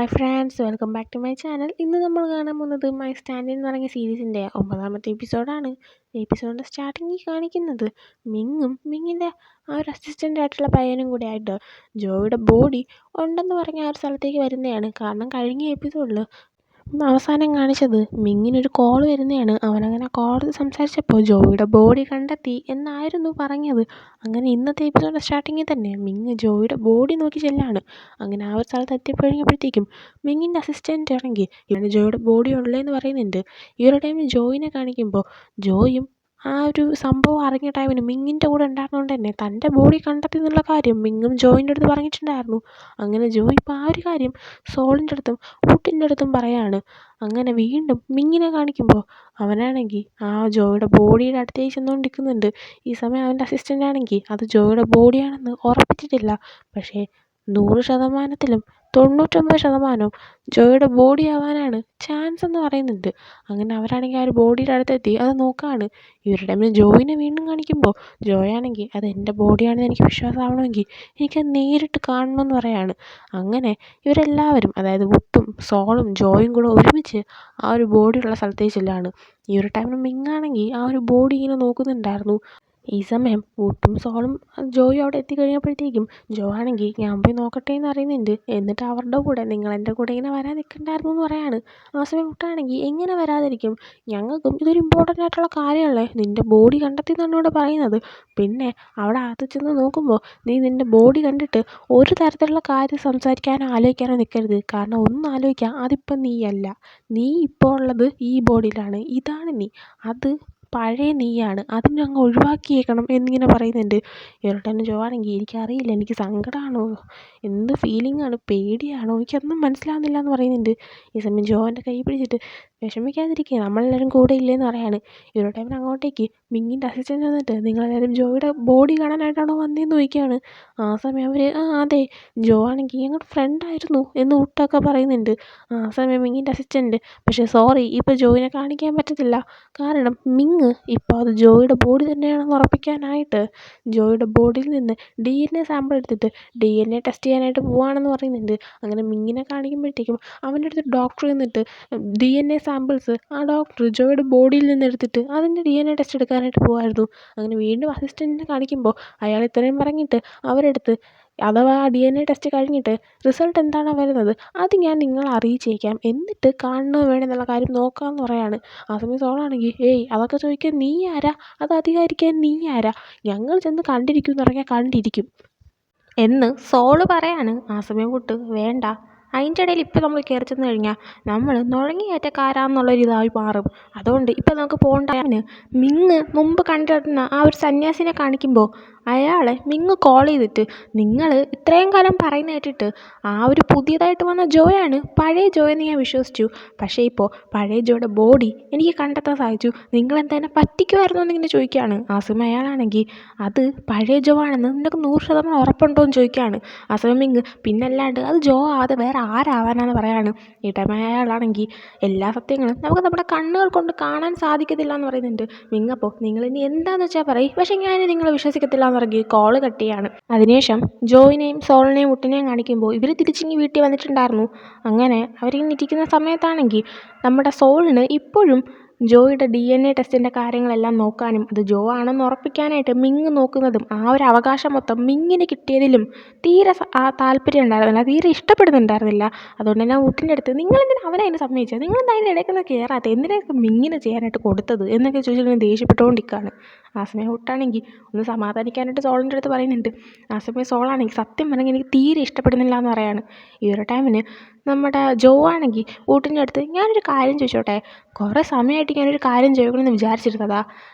Hi friends, welcome back to my channel. ഇന്ന് നമ്മൾ കാണാൻ പോകുന്നത് മൈ സ്റ്റാൻഡ് എന്ന് പറഞ്ഞ സീരീസിൻ്റെ 9ാമത്തെ എപ്പിസോഡാണ്. എപ്പിസോഡിൻ്റെ സ്റ്റാർട്ടിങ്ങിൽ കാണിക്കുന്നത് മിങ്ങിൻ്റെ ആ ഒരു അസിസ്റ്റൻ്റ് ആയിട്ടുള്ള പയ്യനും കൂടെ ആയിട്ട് ജോയുടെ ബോഡി ഉണ്ടെന്ന് പറഞ്ഞ ആ ഒരു സ്ഥലത്തേക്ക് വരുന്നതാണ്. കാരണം കഴിഞ്ഞ എപ്പിസോഡിൽ അവസാനം കാണിച്ചത് മിങ്ങിനൊരു കോൾ വരുന്നതാണ്. അവനങ്ങനെ കോൾ സംസാരിച്ചപ്പോൾ ജോയുടെ ബോഡി കണ്ടെത്തി എന്നായിരുന്നു പറഞ്ഞത്. അങ്ങനെ ഇന്നത്തെ എപ്പിസോഡിൻ്റെ സ്റ്റാർട്ടിങ്ങിൽ തന്നെ മിങ് ജോയുടെ ബോഡി നോക്കി ചെല്ലാണ്. അങ്ങനെ ആ ഒരു സ്ഥലത്ത് എത്തിക്കഴിഞ്ഞപ്പോഴത്തേക്കും മിങ്ങിൻ്റെ അസിസ്റ്റൻ്റ് ആണെങ്കിൽ ഇവന് ജോയുടെ ബോഡി ഉള്ളതെന്ന് പറയുന്നുണ്ട്. ഈ ഒരു ടൈമിൽ ജോയിനെ കാണിക്കുമ്പോൾ ജോയും ആ ഒരു സംഭവം അറിഞ്ഞ ടൈമിന് മിങ്ങിൻ്റെ കൂടെ ഉണ്ടായിരുന്നതുകൊണ്ട് തന്നെ തൻ്റെ ബോഡി കണ്ടെത്തി എന്നുള്ള കാര്യം മിങ്ങും ജോയിൻ്റെ അടുത്ത് പറഞ്ഞിട്ടുണ്ടായിരുന്നു. അങ്ങനെ ജോയ് ഇപ്പോൾ ആ ഒരു കാര്യം സോളിൻ്റെ അടുത്തും ഊട്ടിൻ്റെ അടുത്തും പറയാണ്. അങ്ങനെ വീണ്ടും മിങ്ങിനെ കാണിക്കുമ്പോൾ അവനാണെങ്കിൽ ആ ജോയുടെ ബോഡിയുടെ അടുത്തേക്ക് ചെന്നുകൊണ്ടിരിക്കുന്നുണ്ട്. ഈ സമയം അവൻ്റെ അസിസ്റ്റൻ്റ് ആണെങ്കിൽ അത് ജോയുടെ ബോഡിയാണെന്ന് ഉറപ്പിച്ചിട്ടില്ല. പക്ഷേ 100%-ലും 99% ജോയുടെ ബോഡി ആവാനാണ് ചാൻസ് എന്ന് പറയുന്നുണ്ട്. അങ്ങനെ അവരാണെങ്കിൽ ആ ഒരു ബോഡിയുടെ അടുത്തെത്തി അത് നോക്കുകയാണ്. ഇവരുടെ ടൈമിൽ ജോയിനെ വീണ്ടും കാണിക്കുമ്പോൾ ജോയാണെങ്കിൽ അത് എൻ്റെ ബോഡിയാണെന്ന് എനിക്ക് വിശ്വാസമാവണമെങ്കിൽ എനിക്കത് നേരിട്ട് കാണണമെന്ന് പറയാണ്. അങ്ങനെ ഇവരെല്ലാവരും, അതായത് വുട്ടും സോളും ജോയും കൂടെ ഒരുമിച്ച് ആ ഒരു ബോഡിയുള്ള സ്ഥലത്തേക്ക് ചെല്ലുകയാണ്. ഈ ഒരു ടൈമിൽ മിങ്ങാണെങ്കിൽ ആ ഒരു ബോഡി ഇങ്ങനെ നോക്കുന്നുണ്ടായിരുന്നു. ഈ സമയം വുട്ടും സോളും ജോയും അവിടെ എത്തിക്കഴിഞ്ഞപ്പോഴത്തേക്കും ജോ ആണെങ്കിൽ ഞാൻ പോയി നോക്കട്ടെ എന്ന് അറിയുന്നുണ്ട്. എന്നിട്ട് അവരുടെ കൂടെ നിങ്ങളെൻ്റെ കൂടെ ഇങ്ങനെ വരാൻ നിൽക്കണ്ടായിരുന്നു എന്ന് പറയാണ്. ആ സമയം വുട്ടാണെങ്കിൽ എങ്ങനെ വരാതിരിക്കും, ഞങ്ങൾക്കും ഇതൊരു ഇമ്പോർട്ടൻ്റ് ആയിട്ടുള്ള കാര്യമല്ലേ, നിൻ്റെ ബോഡി കണ്ടെത്തി എന്നാണ് ഇവിടെ പറയുന്നത്. പിന്നെ അവിടെ അകത്ത് ചെന്ന് നോക്കുമ്പോൾ നീ നിൻ്റെ ബോഡി കണ്ടിട്ട് ഒരു തരത്തിലുള്ള കാര്യം സംസാരിക്കാനോ ആലോചിക്കാനോ നിൽക്കരുത്. കാരണം ഒന്ന് ആലോചിക്കാം, അതിപ്പം നീയല്ല, നീ ഇപ്പോൾ ഉള്ളത് ഈ ബോഡിയിലാണ്, ഇതാണ് നീ, അത് പഴയ നീയാണ്, അതിനെ അങ്ങ് ഒഴിവാക്കിയേക്കണം എന്നിങ്ങനെ പറയുന്നുണ്ട്. ഇവരുടെ തന്നെ ജോ ആണെങ്കിൽ എനിക്കറിയില്ല, എനിക്ക് സങ്കടമാണോ എന്ത് ഫീലിംഗാണ്, പേടിയാണോ, എനിക്കൊന്നും മനസ്സിലാവുന്നില്ല എന്ന് പറയുന്നുണ്ട്. ഈ സമയം ജോൻ്റെ കൈ പിടിച്ചിട്ട് വിഷമിക്കാതിരിക്കുക, നമ്മളെല്ലാവരും കൂടെ ഇല്ലേന്ന് പറയാണ്. ഇവരുടെ ടൈമിൽ അങ്ങോട്ടേക്ക് മിങ്ങിൻ്റെ അസിസ്റ്റൻ്റ് വന്നിട്ട് നിങ്ങളെല്ലാവരും ജോയുടെ ബോഡി കാണാനായിട്ടാണോ വന്നതെന്ന് ചോദിക്കുകയാണ്. ആ സമയം അവർ അതെ, ജോ ആണെങ്കിൽ ഞങ്ങളുടെ ഫ്രണ്ടായിരുന്നു എന്ന് വുട്ടൊക്കെ പറയുന്നുണ്ട്. ആ സമയം മിങ്ങിൻ്റെ അസിസ്റ്റൻ്റ് പക്ഷേ സോറി, ഇപ്പോൾ ജോയിനെ കാണിക്കാൻ പറ്റത്തില്ല. കാരണം മിങ് ഇപ്പോൾ അത് ജോയുടെ ബോഡി തന്നെയാണെന്ന് ഉറപ്പിക്കാനായിട്ട് ജോയുടെ ബോഡിയിൽ നിന്ന് DNA സാമ്പിൾ എടുത്തിട്ട് DNA ടെസ്റ്റ് ചെയ്യാനായിട്ട് പോവുകയാണെന്ന് പറയുന്നുണ്ട്. അങ്ങനെ മിങ്ങിനെ കാണിക്കുമ്പോഴത്തേക്കും അവൻ്റെ അടുത്ത് ഡോക്ടർ നിന്നിട്ട് DNA സാമ്പിൾസ് ആ ഡോക്ടർ ജോയുടെ ബോഡിയിൽ നിന്ന് എടുത്തിട്ട് അതിൻ്റെ DNA ടെസ്റ്റ് എടുക്കാനായിട്ട് പോകുമായിരുന്നു. അങ്ങനെ വീണ്ടും അസിസ്റ്റൻറ്റിനെ കാണിക്കുമ്പോൾ അയാൾ ഇത്രയും പറഞ്ഞിട്ട് അവരെടുത്ത് അഥവാ DNA ടെസ്റ്റ് കഴിഞ്ഞിട്ട് റിസൾട്ട് എന്താണോ വരുന്നത് അത് ഞാൻ നിങ്ങളെ അറിയിച്ചേക്കാം, എന്നിട്ട് കാണണോ വേണമെന്നുള്ള കാര്യം നോക്കാമെന്ന് പറയാണ്. ആ സമയം സോളാണെങ്കിൽ ഏയ് അതൊക്കെ ചോദിക്കാൻ നീ ആരാ, അത് അധികാരിക്കാൻ നീ ആരാ, ഞങ്ങൾ ചെന്ന് കണ്ടിരിക്കും എന്ന് പറഞ്ഞാൽ കണ്ടിരിക്കും എന്ന് സോള് പറയാണ്. ആ സമയം കൂട്ട് വേണ്ട, അതിൻ്റെ ഇടയിൽ ഇപ്പം നമ്മൾ കയറി ചെന്ന് കഴിഞ്ഞാൽ നമ്മൾ നുഴങ്ങിയേറ്റക്കാരാന്നുള്ളൊരു ഇതായി മാറും. അതുകൊണ്ട് ഇപ്പം നമുക്ക് പോകേണ്ടവന് മിങ് മുമ്പ് കണ്ടിരുന്ന ആ ഒരു സന്യാസിനെ കാണിക്കുമ്പോൾ അയാളെ മിങ് കോൾ ചെയ്തിട്ട് നിങ്ങൾ ഇത്രയും കാലം പറയുന്ന കേട്ടിട്ട് ആ ഒരു പുതിയതായിട്ട് വന്ന ജോയാണ് പഴയ ജോയെന്ന് ഞാൻ വിശ്വസിച്ചു. പക്ഷേ ഇപ്പോൾ പഴയ ജോയുടെ ബോഡി എനിക്ക് കണ്ടെത്താൻ സാധിച്ചു, നിങ്ങളെന്തായാലും പറ്റിക്കുമായിരുന്നു എന്നിങ്ങനെ ചോദിക്കുകയാണ്. ആ സമയം അയാളാണെങ്കിൽ അത് പഴയ ജോ ആണെന്ന് നിനക്ക് 100% ഉറപ്പുണ്ടോ എന്ന് ചോദിക്കുകയാണ്. ആ സമയം മിങ് പിന്നല്ലാണ്ട് അത് ജോ ആവാതെ വേറെ ആരാവാനാന്ന് പറയാണ്. ഈ ടൈം അയാളാണെങ്കിൽ എല്ലാ സത്യങ്ങളും നമുക്ക് നമ്മുടെ കണ്ണുകൾ കൊണ്ട് കാണാൻ സാധിക്കത്തില്ല എന്ന് പറയുന്നുണ്ട്. മിങ്ങപ്പോൾ നിങ്ങൾ ഇനി എന്താണെന്ന് വെച്ചാൽ പറയും, പക്ഷേ ഞാൻ നിങ്ങളെ വിശ്വസിക്കത്തില്ല എന്ന് പറഞ്ഞ് കോള് കട്ട് ചെയ്യാണ്. അതിനുശേഷം ജോയിനെയും സോളിനെയും വുട്ടിനെയും കാണിക്കുമ്പോൾ ഇവർ തിരിച്ചിങ്ങി വീട്ടിൽ വന്നിട്ടുണ്ടായിരുന്നു. അങ്ങനെ അവരിങ്ങനെ ഇരിക്കുന്ന സമയത്താണെങ്കിൽ നമ്മുടെ സോളിന് ഇപ്പോഴും ജോയുടെ DNA ടെസ്റ്റിൻ്റെ കാര്യങ്ങളെല്ലാം നോക്കാനും അത് ജോ ആണെന്ന് ഉറപ്പിക്കാനായിട്ട് മിങ് നോക്കുന്നതും ആ ഒരു അവകാശം മൊത്തം മിങ്ങിന് കിട്ടിയതിലും തീരെ താല്പര്യം ഉണ്ടായിരുന്നില്ല, തീരെ ഇഷ്ടപ്പെടുന്നുണ്ടായിരുന്നില്ല. അതുകൊണ്ട് തന്നെ വുട്ടിൻ്റെ അടുത്ത് നിങ്ങളെന്തിനാ അവനെ അതിന് സമ്മതിച്ചത്, നിങ്ങളെന്താ അതിൻ്റെ ഇടയ്ക്കൊന്നും കയറാത്ത, എന്തിനാണ് മിങ്ങിന് ചെയ്യാനായിട്ട് കൊടുത്തത് എന്നൊക്കെ ചോദിച്ചിട്ട് ദേഷ്യപ്പെട്ടുകൊണ്ടിരിക്കുകയാണ്. ആ സമയം വുട്ടാണെങ്കിൽ ഒന്ന് സമാധാനിക്കാനായിട്ട് സോളിൻ്റെ അടുത്ത് പറയുന്നുണ്ട്. ആ സമയം സോളാണെങ്കിൽ സത്യം പറഞ്ഞെങ്കിൽ എനിക്ക് തീരെ ഇഷ്ടപ്പെടുന്നില്ല എന്ന് പറയാണ്. ഈ ഒരു ടൈമിന് നമ്മുടെ ജോ ആണെങ്കിൽ വുട്ടിൻ്റെ അടുത്ത് ഞാനൊരു കാര്യം ചോദിച്ചോട്ടെ, കുറേ സമയമായിട്ട് ഞാനൊരു കാര്യം ചോദിക്കണമെന്ന് വിചാരിച്ചിരുന്നതാ,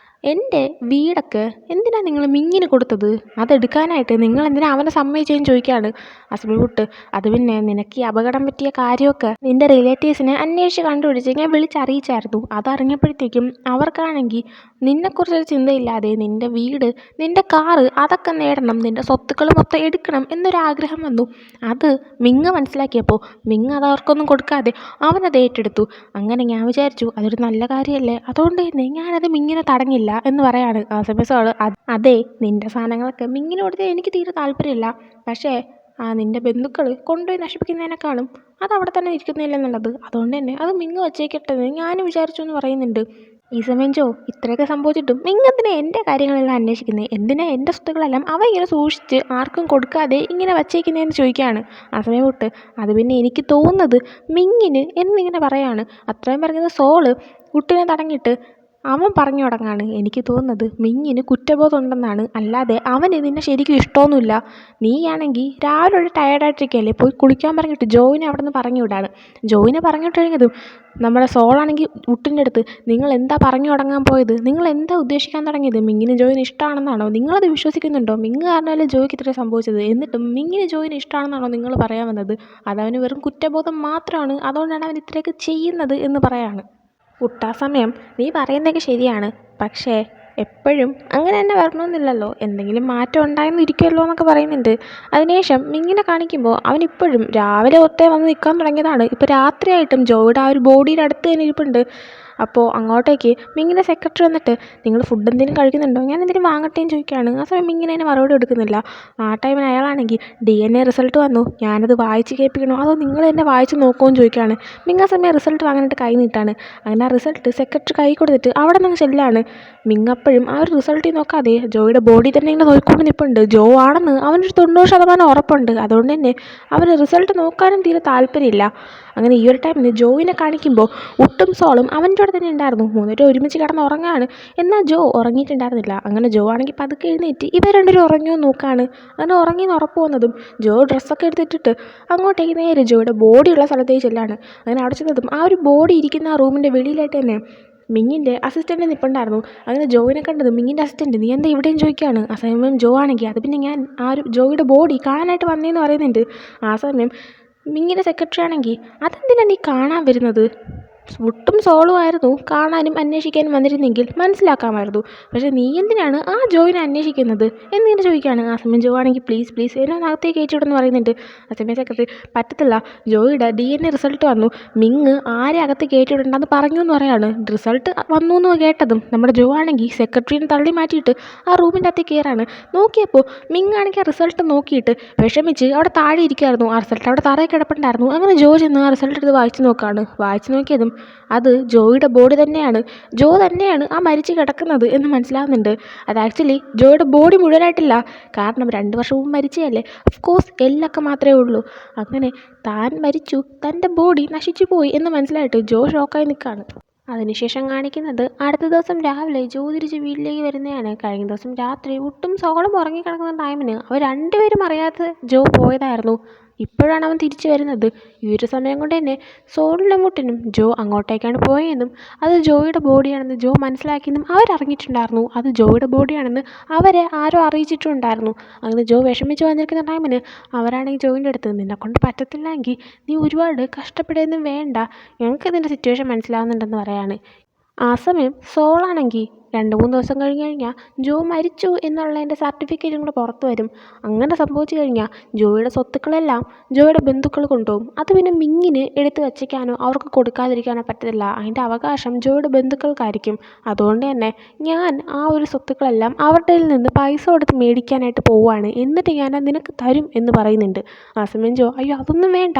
എൻ്റെ വീടൊക്കെ എന്തിനാണ് നിങ്ങൾ മിങ്ങിന് കൊടുത്തത്, അതെടുക്കാനായിട്ട് നിങ്ങളെന്തിനാ അവനെ സമ്മതിച്ചതെന്ന് ചോദിക്കുകയാണ്. ആ സമയം വുട്ട് അത് പിന്നെ നിനക്ക് ഈ അപകടം പറ്റിയ കാര്യമൊക്കെ നിൻ്റെ റിലേറ്റീവ്സിനെ അന്വേഷിച്ച് കണ്ടുപിടിച്ച് ഞാൻ വിളിച്ചറിയിച്ചായിരുന്നു. അതറിഞ്ഞപ്പോഴത്തേക്കും അവർക്കാണെങ്കിൽ നിന്നെക്കുറിച്ചൊരു ചിന്തയില്ലാതെ നിൻ്റെ വീട്, നിൻ്റെ കാറ് അതൊക്കെ നേടണം, നിൻ്റെ സ്വത്തുക്കൾ മൊത്തം എടുക്കണം എന്നൊരാഗ്രഹം വന്നു. അത് മിങ് മനസ്സിലാക്കിയപ്പോൾ മിങ് അത് അവർക്കൊന്നും കൊടുക്കാതെ അവനത് ഏറ്റെടുത്തു. അങ്ങനെ ഞാൻ വിചാരിച്ചു അതൊരു നല്ല കാര്യമല്ലേ, അതുകൊണ്ട് തന്നെ ഞാനത് മിങ്ങിനെ തടഞ്ഞില്ല എന്ന് പറയാണ്. ആ സമയം സോള് അതെ, നിൻ്റെ സാധനങ്ങളൊക്കെ മിങ്ങിന് കൊടുത്താൽ എനിക്ക് തീരെ താല്പര്യമില്ല, പക്ഷേ നിൻ്റെ ബന്ധുക്കൾ കൊണ്ടുപോയി നശിപ്പിക്കുന്നതിനേക്കാളും അത് അവിടെ തന്നെ ഇരിക്കുന്നില്ലെന്നുള്ളത്. അതുകൊണ്ട് തന്നെ അത് മിങ്ങ് വച്ചേക്കട്ടെന്ന് ഞാനും വിചാരിച്ചു എന്ന് പറയുന്നുണ്ട്. ഈ സമയം ജോ ഇത്രയൊക്കെ സംഭവിച്ചിട്ടും നിങ്ങെന്തിനാ എൻ്റെ കാര്യങ്ങളെല്ലാം അന്വേഷിക്കുന്നത്? എന്തിനാ എൻ്റെ സ്വത്തുക്കളെല്ലാം അവ ഇങ്ങനെ സൂക്ഷിച്ച് ആർക്കും കൊടുക്കാതെ ഇങ്ങനെ വച്ചേക്കുന്നതെന്ന് ചോദിക്കുകയാണ്. ആ സമയം തൊട്ട് അത് പിന്നെ എനിക്ക് തോന്നുന്നത് മിങ്ങിന് എന്നിങ്ങനെ പറയാണ്. അത്രയും പറഞ്ഞത് സോള് കുട്ടിനെ തടഞ്ഞിട്ട് അവൻ പറഞ്ഞു തുടങ്ങാണ്. എനിക്ക് തോന്നുന്നത് മിങ്ങിന് കുറ്റബോധം ഉണ്ടെന്നാണ്, അല്ലാതെ അവന് നിന്നെ ശരിക്കും ഇഷ്ടമൊന്നുമില്ല. നീയാണെങ്കിൽ രാവിലെ ഒരു ടയേർഡായിട്ടിരിക്കുകയല്ലേ, പോയി കുളിക്കാൻ പറഞ്ഞിട്ട് ജോയിനെ അവിടെ നിന്ന് പറഞ്ഞു വിടാണ്. ജോയിനെ പറഞ്ഞു കഴിഞ്ഞതും നമ്മുടെ സോളാണെങ്കിൽ ഉട്ടിൻ്റെ അടുത്ത് നിങ്ങൾ എന്താ പറഞ്ഞു തുടങ്ങാൻ പോയത്, നിങ്ങൾ എന്താ ഉദ്ദേശിക്കാൻ തുടങ്ങിയത്, മിങ്ങിന് ജോയിന് ഇഷ്ടമാണെന്നാണോ, നിങ്ങളത് വിശ്വസിക്കുന്നുണ്ടോ? മിങ്ങ് കാരണമല്ലേ ജോയിക്ക് ഇത്ര സംഭവിച്ചത്, എന്നിട്ടും മിങ്ങിന് ജോയിന് ഇഷ്ടമാണെന്നാണോ നിങ്ങൾ പറയാൻ വന്നത്? അതവന് വെറും കുറ്റബോധം മാത്രമാണ്, അതുകൊണ്ടാണ് അവൻ ഇത്രയൊക്കെ ചെയ്യുന്നത് എന്ന് പറയാണ്. ഉട്ടാ സമയം നീ പറയുന്നതൊക്കെ ശരിയാണ്, പക്ഷേ എപ്പോഴും അങ്ങനെ തന്നെ വരണമെന്നില്ലല്ലോ, എന്തെങ്കിലും മാറ്റം ഉണ്ടായെന്ന് ഇരിക്കുമല്ലോ എന്നൊക്കെ പറയുന്നുണ്ട്. അതിനുശേഷം മിങ്ങിനെ കാണിക്കുമ്പോൾ അവനിപ്പോഴും രാവിലെ ഒത്തേ വന്ന് നിൽക്കാൻ തുടങ്ങിയതാണ്. ഇപ്പോൾ രാത്രിയായിട്ടും ജോയുടെ ആ ഒരു ബോഡിയുടെ അടുത്ത് തന്നെ ഇരിപ്പുണ്ട്. അപ്പോൾ അങ്ങോട്ടേക്ക് മിങ്ങിൻ്റെ സെക്രട്ടറി വന്നിട്ട് നിങ്ങൾ ഫുഡ് എന്തെങ്കിലും കഴിക്കുന്നുണ്ടോ, ഞാൻ എന്തെങ്കിലും വാങ്ങട്ടെ എന്ന് ചോദിക്കുകയാണ്. ആ സമയം മിങ്ങിനെ അതിന് മറുപടി എടുക്കുന്നില്ല. ആ ടൈമിന് അയാളാണെങ്കിൽ DNA റിസൾട്ട് വന്നു, ഞാനത് വായിച്ച് കേൾപ്പിക്കണോ അതോ നിങ്ങൾ തന്നെ വായിച്ച് നോക്കുമോ എന്ന് ചോദിക്കുകയാണ്. മിങ്ങ ആ സമയം റിസൾട്ട് വാങ്ങാനായിട്ട് കൈ നീട്ടാണ്. അങ്ങനെ ആ റിസൾട്ട് സെക്രട്ടറി കൈ കൊടുത്തിട്ട് അവിടെ നിന്ന് ചെല്ലാണ്. മിങ്ങപ്പോഴും ആ ഒരു റിസൾട്ടിൽ നോക്കാതെ ജോയുടെ ബോഡി തന്നെ ഇങ്ങനെ നോക്കിക്കൊണ്ട് നിൽപ്പുണ്ട്. ജോ ആണെന്ന് അവനൊരു 90% ഉറപ്പുണ്ട്. അതുകൊണ്ട് തന്നെ അവന് റിസൾട്ട് നോക്കാനും തീരെ താല്പര്യമില്ല. അങ്ങനെ ഈ ഒരു ടൈമിന് ജോയിനെ കാണിക്കുമ്പോൾ ഉട്ടും സോളും അവൻ്റെ കൂടെ തന്നെ ഉണ്ടായിരുന്നു. മൂന്നുപേരും ഒരുമിച്ച് കിടന്ന് ഉറങ്ങാണ്. എന്നാൽ ജോ ഉറങ്ങിയിട്ടുണ്ടായിരുന്നില്ല. അങ്ങനെ ജോ ആണെങ്കിൽ പതുക്കെ എഴുന്നേറ്റ് ഇവർ രണ്ടുപേരും ഉറങ്ങിയോ നോക്കാണ്. അങ്ങനെ ഉറങ്ങിയെന്ന് ഉറപ്പ് വന്നതും ജോ ഡ്രസ്സൊക്കെ എടുത്തിട്ടിട്ട് അങ്ങോട്ടേക്ക് നേരെ ജോയുടെ ബോഡിയുള്ള സ്ഥലത്തേക്ക് ചെല്ലാണ്. അങ്ങനെ അവിടെ ചെന്നതും ആ ഒരു ബോഡി ഇരിക്കുന്ന ആ റൂമിൻ്റെ വെളിയിലായിട്ട് തന്നെ മിങ്ങിൻ്റെ അസിസ്റ്റൻ്റ് നിൽപ്പുണ്ടായിരുന്നു. അങ്ങനെ ജോയിനെ കണ്ടത് മിങ്ങിൻ്റെ അസിസ്റ്റൻ്റ് നീ എന്താ ഇവിടെയും ചോദിക്കുകയാണ്. ആ സമയം ജോ ആണെങ്കിൽ അത് പിന്നെ ഞാൻ ആ ഒരു ജോയുടെ ബോഡി കാണാനായിട്ട് വന്നേന്ന് പറയുന്നുണ്ട്. ആ സമയം മിങ്ങിൻ്റെ സെക്രട്ടറി ആണെങ്കിൽ അതെന്തിനാണ് നീ കാണാൻ വരുന്നത്, ഉട്ടും സോളും ആയിരുന്നു കാണാനും അന്വേഷിക്കാനും വന്നിരുന്നെങ്കിൽ മനസ്സിലാക്കാമായിരുന്നു, പക്ഷേ നീ എന്തിനാണ് ആ ജോയിനെ അന്വേഷിക്കുന്നത് എന്നിങ്ങനെ ചോദിക്കുകയാണ്. ആ സമയം ജോ ആണെങ്കിൽ പ്ലീസ് പ്ലീസ് എന്നെ അകത്തേക്ക് കയറ്റിവിടെന്ന് പറയുന്നുണ്ട്. ആ സമയം സെക്രട്ടറി പറ്റത്തില്ല, ജോയുടെ DNA റിസൾട്ട് വന്നു, മിങ് ആരെ അകത്ത് കയറ്റിവിടണ്ടെന്ന് പറഞ്ഞു എന്ന് പറയാണ്. റിസൾട്ട് വന്നു എന്ന് കേട്ടതും നമ്മുടെ ജോ ആണെങ്കിൽ സെക്രട്ടറിനെ തള്ളി മാറ്റിയിട്ട് ആ റൂമിൻ്റെ അകത്തേക്ക് കയറാണ്. നോക്കിയപ്പോൾ മിങ് ആണെങ്കിൽ ആ റിസൾട്ട് നോക്കിയിട്ട് വിഷമിച്ച് അവിടെ താഴെ ഇരിക്കുമായിരുന്നു. ആ റിസൾട്ട് അവിടെ തറയിൽ കിടപ്പുണ്ടായിരുന്നു. അങ്ങനെ ജോ ചെന്ന് ആ റിസൾട്ട് എടുത്ത് വായിച്ച് നോക്കുകയാണ്. വായിച്ച് നോക്കിയതും അത് ജോയുടെ ബോഡി തന്നെയാണ്, ജോ തന്നെയാണ് ആ മരിച്ച് കിടക്കുന്നത് എന്ന് മനസ്സിലാവുന്നുണ്ട്. അത് ആക്ച്വലി ജോയുടെ ബോഡി മുഴുവനായിട്ടില്ല, കാരണം 2 വർഷം മുമ്പ് മരിച്ചതല്ലേ, ഓഫ്കോഴ്സ് എല്ലൊക്കെ മാത്രമേ ഉള്ളൂ. അങ്ങനെ താൻ മരിച്ചു, തൻ്റെ ബോഡി നശിച്ചു പോയി എന്ന് മനസ്സിലായിട്ട് ജോ ഷോക്കായി നിൽക്കുകയാണ്. അതിനുശേഷം കാണിക്കുന്നത് അടുത്ത ദിവസം രാവിലെ ജോ തിരിച്ച് വീട്ടിലേക്ക് വരുന്നതാണ്. കഴിഞ്ഞ ദിവസം രാത്രി ഒട്ടും സോളം ഉറങ്ങിക്കിടക്കുന്ന ടൈമിന് അവർ രണ്ടുപേരും അറിയാതെ ജോ പോയതായിരുന്നു. ഇപ്പോഴാണ് അവൻ തിരിച്ചു വരുന്നത്. ഈ ഒരു സമയം കൊണ്ട് തന്നെ സോളിനും മുട്ടിനും ജോ അങ്ങോട്ടേക്കാണ് പോയതെന്നും അത് ജോയുടെ ബോഡിയാണെന്ന് ജോ മനസ്സിലാക്കിയെന്നും അവരറിഞ്ഞിട്ടുണ്ടായിരുന്നു. അത് ജോയുടെ ബോഡിയാണെന്ന് അവരെ ആരോ അറിയിച്ചിട്ടുണ്ടായിരുന്നു. അങ്ങനെ ജോ വിഷമിച്ച് വന്നിരിക്കുന്ന ടൈമിന് അവരാണെങ്കിൽ ജോയിൻ്റെ അടുത്ത് നിന്നെക്കൊണ്ട് പറ്റത്തില്ലെങ്കിൽ നീ ഒരുപാട് കഷ്ടപ്പെടുകയൊന്നും വേണ്ട, ഞങ്ങൾക്ക് ഇതിൻ്റെ സിറ്റുവേഷൻ മനസ്സിലാവുന്നുണ്ടെന്ന് പറയാണ്. ആ സമയം സോളാണെങ്കിൽ 2-3 ദിവസം കഴിഞ്ഞ് കഴിഞ്ഞാൽ ജോ മരിച്ചു എന്നുള്ളതിൻ്റെ സർട്ടിഫിക്കറ്റും കൂടെ പുറത്ത് വരും. അങ്ങനെ സംഭവിച്ചു കഴിഞ്ഞാൽ ജോയുടെ സ്വത്തുക്കളെല്ലാം ജോയുടെ ബന്ധുക്കൾ കൊണ്ടുപോകും. അത് പിന്നെ മിങ്ങിന് എടുത്ത് വച്ചേക്കാനോ അവർക്ക് കൊടുക്കാതിരിക്കാനോ പറ്റത്തില്ല. അതിൻ്റെ അവകാശം ജോയുടെ ബന്ധുക്കൾക്കായിരിക്കും. അതുകൊണ്ട് തന്നെ ഞാൻ ആ ഒരു സ്വത്തുക്കളെല്ലാം അവരുടെ നിന്ന് പൈസ കൊടുത്ത് മേടിക്കാനായിട്ട് പോവുകയാണ്, എന്നിട്ട് ഞാൻ നിനക്ക് തരും എന്ന് പറയുന്നുണ്ട്. ആ സമയം ജോ അയ്യോ അതൊന്നും വേണ്ട,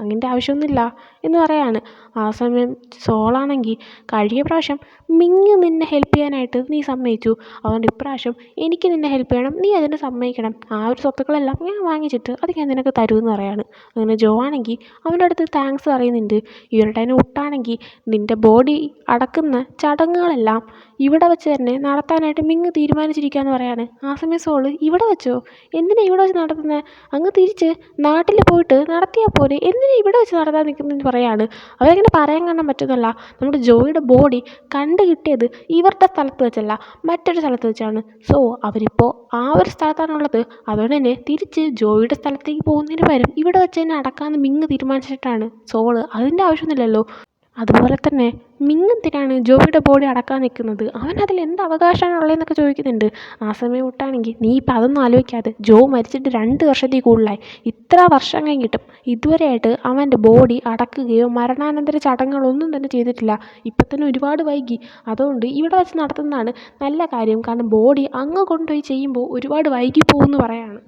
അങ്ങനത്തെ ആവശ്യമൊന്നുമില്ല എന്ന് പറയാണ്. ആ സമയം സോളാണെങ്കിൽ കഴിഞ്ഞ പ്രാവശ്യം മിങ്ങ് നിന്നെ ഹെൽപ്പ് ചെയ്യാനായിട്ട് നീ സമ്മതിച്ചു, അതുകൊണ്ട് ഇപ്രാവശ്യം എനിക്ക് നിന്നെ ഹെൽപ്പ് ചെയ്യണം, നീ അതിന് സമ്മതിക്കണം. ആ ഒരു സ്വത്തുക്കളെല്ലാം ഞാൻ വാങ്ങിച്ചിട്ട് അത് ഞാൻ നിനക്ക് തരുമെന്ന് പറയാണ്. അങ്ങനെ ജോ ആണെങ്കിൽ അവൻ്റെ അടുത്ത് താങ്ക്സ് പറയുന്നുണ്ട്. ഈ ഒരു ടൈം ഉട്ടാണെങ്കിൽ നിൻ്റെ ബോഡി അടക്കുന്ന ചടങ്ങുകളെല്ലാം ഇവിടെ വെച്ച് തന്നെ നടത്താനായിട്ട് മിങ്ങ് തീരുമാനിച്ചിരിക്കുകയെന്ന് പറയാണ്. ആ സമയം സോള് ഇവിടെ വെച്ചോ, എന്തിനാ ഇവിടെ വെച്ച് നടത്തുന്നത്, അങ്ങ് തിരിച്ച് നാട്ടിൽ പോയിട്ട് നടത്തിയാൽ പോലെ, എന്തിനാ ഇവിടെ വെച്ച് നടത്താൻ നിൽക്കുന്നതെന്ന് പറയാണ്. അവരങ്ങനെ പറയാൻ കാണാൻ പറ്റുന്നില്ല. നമ്മുടെ ജോയുടെ ബോഡി കണ്ടു കിട്ടിയത് ഇവരുടെ സ്ഥലത്ത് വെച്ചല്ല, മറ്റൊരു സ്ഥലത്ത് വെച്ചാണ്. സോ അവരിപ്പോൾ ആ ഒരു സ്ഥലത്താണുള്ളത്. അതുകൊണ്ട് തന്നെ തിരിച്ച് ജോയുടെ സ്ഥലത്തേക്ക് പോകുന്നതിന് പകരം ഇവിടെ വെച്ച് തന്നെ അടക്കാമെന്ന് മിങ്ങ് തീരുമാനിച്ചിട്ടാണ് സോള്. അതിൻ്റെ ആവശ്യമൊന്നുമില്ലല്ലോ. അതുപോലെ തന്നെ മിങ്ങ് എന്തിനാണ് ജോയുടെ ബോഡി അടക്കാൻ നിൽക്കുന്നത്, അവൻ അതിൽ എന്ത് അവകാശമാണ് ഉള്ളതെന്നൊക്കെ ചോദിക്കുന്നുണ്ട്. ആ സമയം വിട്ടാണെങ്കിൽ നീ ഇപ്പം അതൊന്നും ആലോചിക്കാതെ, ജോ മരിച്ചിട്ട് 2 വർഷത്തിൽ കൂടുതലായി, ഇത്ര വർഷം കഴിഞ്ഞിട്ടും ഇതുവരെയായിട്ട് അവൻ്റെ ബോഡി അടക്കുകയോ മരണാനന്തര ചടങ്ങുകളൊന്നും തന്നെ ചെയ്തിട്ടില്ല. ഇപ്പം തന്നെ ഒരുപാട് വൈകി, അതുകൊണ്ട് ഇവിടെ വെച്ച് നടത്തുന്നതാണ് നല്ല കാര്യം, കാരണം ബോഡി അങ്ങ് കൊണ്ടുപോയി ചെയ്യുമ്പോൾ ഒരുപാട് വൈകി പോകുമെന്ന് പറയാണ്.